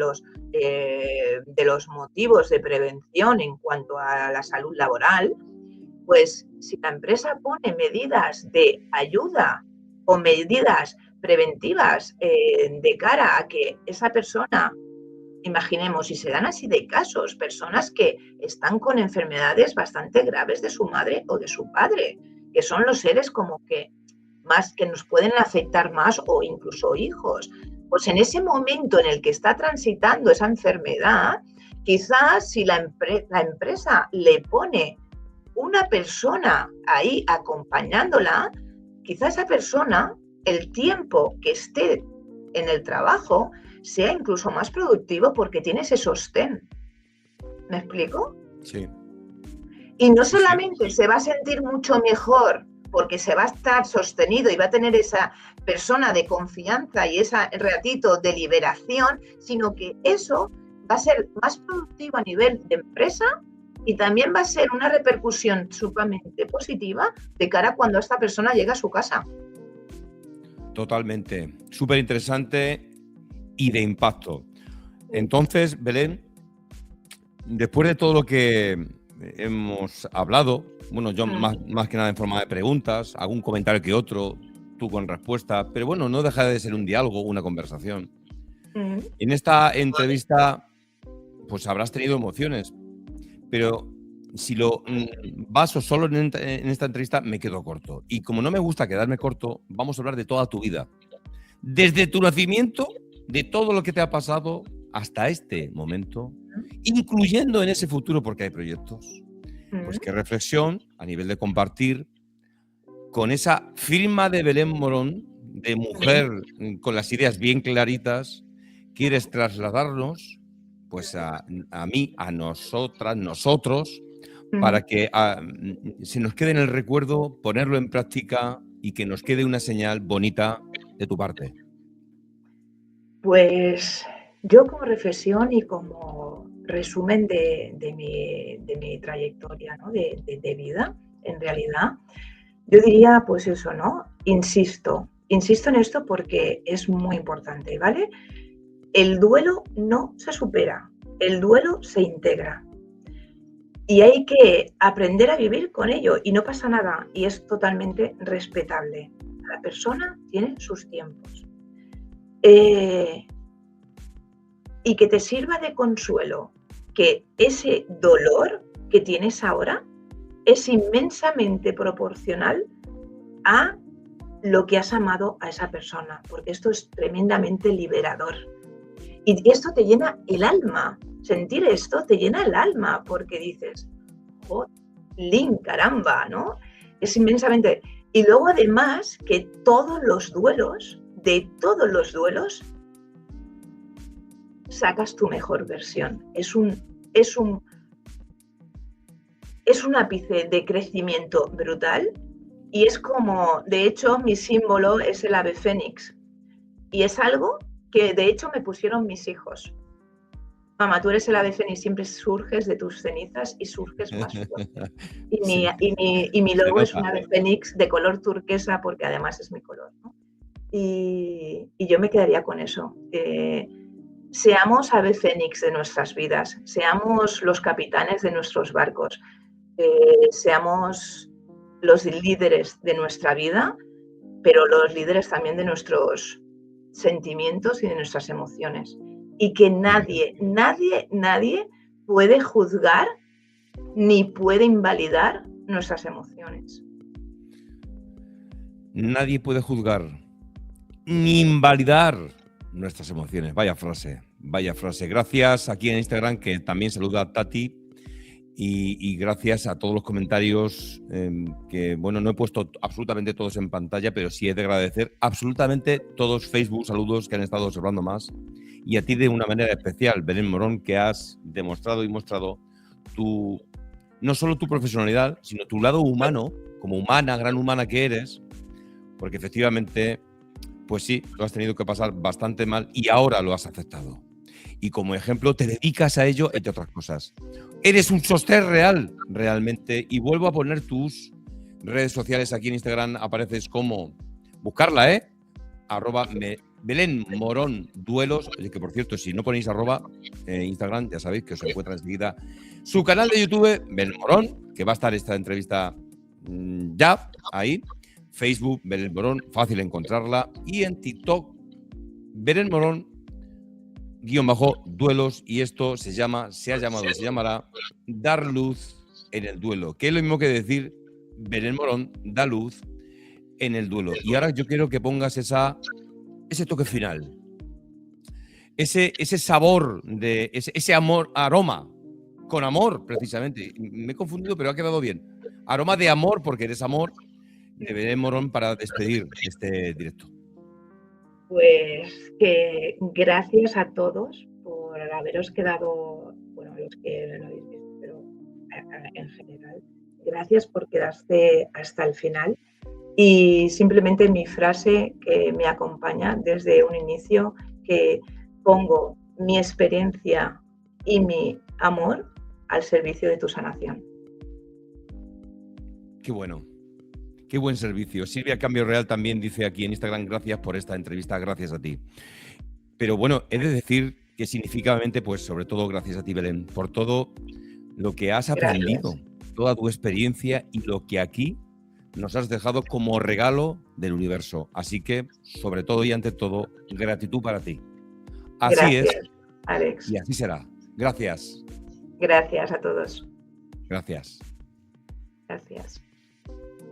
los motivos de prevención en cuanto a la salud laboral, pues si la empresa pone medidas de ayuda o medidas preventivas de cara a que esa persona, imaginemos, si se dan así de casos, personas que están con enfermedades bastante graves de su madre o de su padre, que son los seres como que más que nos pueden afectar más o incluso hijos, pues en ese momento en el que está transitando esa enfermedad, quizás si la empresa le pone una persona ahí acompañándola, quizá esa persona, el tiempo que esté en el trabajo, sea incluso más productivo porque tiene ese sostén. ¿Me explico? Sí. Y no solamente se va a sentir mucho mejor porque se va a estar sostenido y va a tener esa persona de confianza y ese ratito de liberación, sino que eso va a ser más productivo a nivel de empresa y también va a ser una repercusión sumamente positiva de cara a cuando esta persona llega a su casa. Totalmente. Súper interesante y de impacto. Entonces, Belén, después de todo lo que hemos hablado, bueno, yo más que nada en forma de preguntas, algún comentario que otro, tú con respuesta, pero bueno, no deja de ser un diálogo, una conversación. En esta entrevista, pues habrás tenido emociones, pero si lo baso solo en esta entrevista, me quedo corto. Y como no me gusta quedarme corto, vamos a hablar de toda tu vida. Desde tu nacimiento, de todo lo que te ha pasado hasta este momento, incluyendo en ese futuro, porque hay proyectos. Pues qué reflexión a nivel de compartir con esa firma de Belén Morón, de mujer con las ideas bien claritas, quieres trasladarnos pues a mí, a nosotras, nosotros, para que se nos quede en el recuerdo, ponerlo en práctica y que nos quede una señal bonita de tu parte. Pues yo como reflexión y como resumen de mi trayectoria, ¿no? de vida, en realidad, yo diría pues eso, ¿no? Insisto en esto porque es muy importante, ¿vale? El duelo no se supera, el duelo se integra. y hay que aprender a vivir con ello y no pasa nada y es totalmente respetable. Cada persona tiene sus tiempos. Y que te sirva de consuelo que ese dolor que tienes ahora es inmensamente proporcional a lo que has amado a esa persona, porque esto es tremendamente liberador. Y esto te llena el alma. Sentir esto te llena el alma, porque dices, jolín, caramba, ¿no? Es inmensamente... Y luego además que todos los duelos, de todos los duelos, sacas tu mejor versión. Es un ápice de crecimiento brutal y es como, de hecho, mi símbolo es el ave fénix y es algo que de hecho me pusieron mis hijos. Mamá, tú eres el ave fénix, siempre surges de tus cenizas y surges más fuerte. Y mi logo es un ave fénix de color turquesa porque además es mi color, ¿no? Y yo me quedaría con eso. Seamos ave fénix de nuestras vidas, seamos los capitanes de nuestros barcos, seamos los líderes de nuestra vida, pero los líderes también de nuestros sentimientos y de nuestras emociones. Y que nadie puede juzgar ni puede invalidar nuestras emociones. Nadie puede juzgar ni invalidar nuestras emociones. Vaya frase, vaya frase. Gracias aquí en Instagram, que también saluda a Tati. Y gracias a todos los comentarios que, bueno, no he puesto absolutamente todos en pantalla, pero sí he de agradecer absolutamente todos. Facebook, saludos, que han estado observando más. Y a ti de una manera especial, Belén Morón, que has demostrado y mostrado no solo tu profesionalidad, sino tu lado humano, como humana, gran humana que eres, porque efectivamente, pues sí, lo has tenido que pasar bastante mal y ahora lo has aceptado. Y como ejemplo te dedicas a ello, entre otras cosas. Eres un sostén real, realmente. Y vuelvo a poner tus redes sociales aquí en Instagram. Apareces como, buscarla, @Belén Morón Duelos. Que por cierto, si no ponéis Instagram, ya sabéis que os encuentra enseguida. Su canal de YouTube, Belén Morón, que va a estar esta entrevista ya ahí. Facebook, Belén Morón, fácil encontrarla. Y en TikTok, Belén Morón _duelos, y esto se llamará Dar Luz en el Duelo, que es lo mismo que decir Belén Morón da luz en el duelo. Y ahora yo quiero que pongas ese toque final, ese sabor, ese amor, aroma, con amor precisamente. Me he confundido, pero ha quedado bien. Aroma de amor, porque eres amor, de Belén Morón, para despedir este directo. Pues que gracias a todos por haberos quedado, bueno, los que lo habéis visto, pero en general, gracias por quedarse hasta el final. Y simplemente mi frase que me acompaña desde un inicio, que pongo mi experiencia y mi amor al servicio de tu sanación. Qué bueno. Qué buen servicio. Silvia Cambio Real también dice aquí en Instagram, gracias por esta entrevista, gracias a ti. Pero bueno, he de decir que significativamente, pues sobre todo gracias a ti, Belén, por todo lo que has aprendido, toda tu experiencia y lo que aquí nos has dejado como regalo del universo. Así que, sobre todo y ante todo, gratitud para ti. Así gracias, es, Alex. Y así será. Gracias. Gracias a todos. Gracias. Gracias.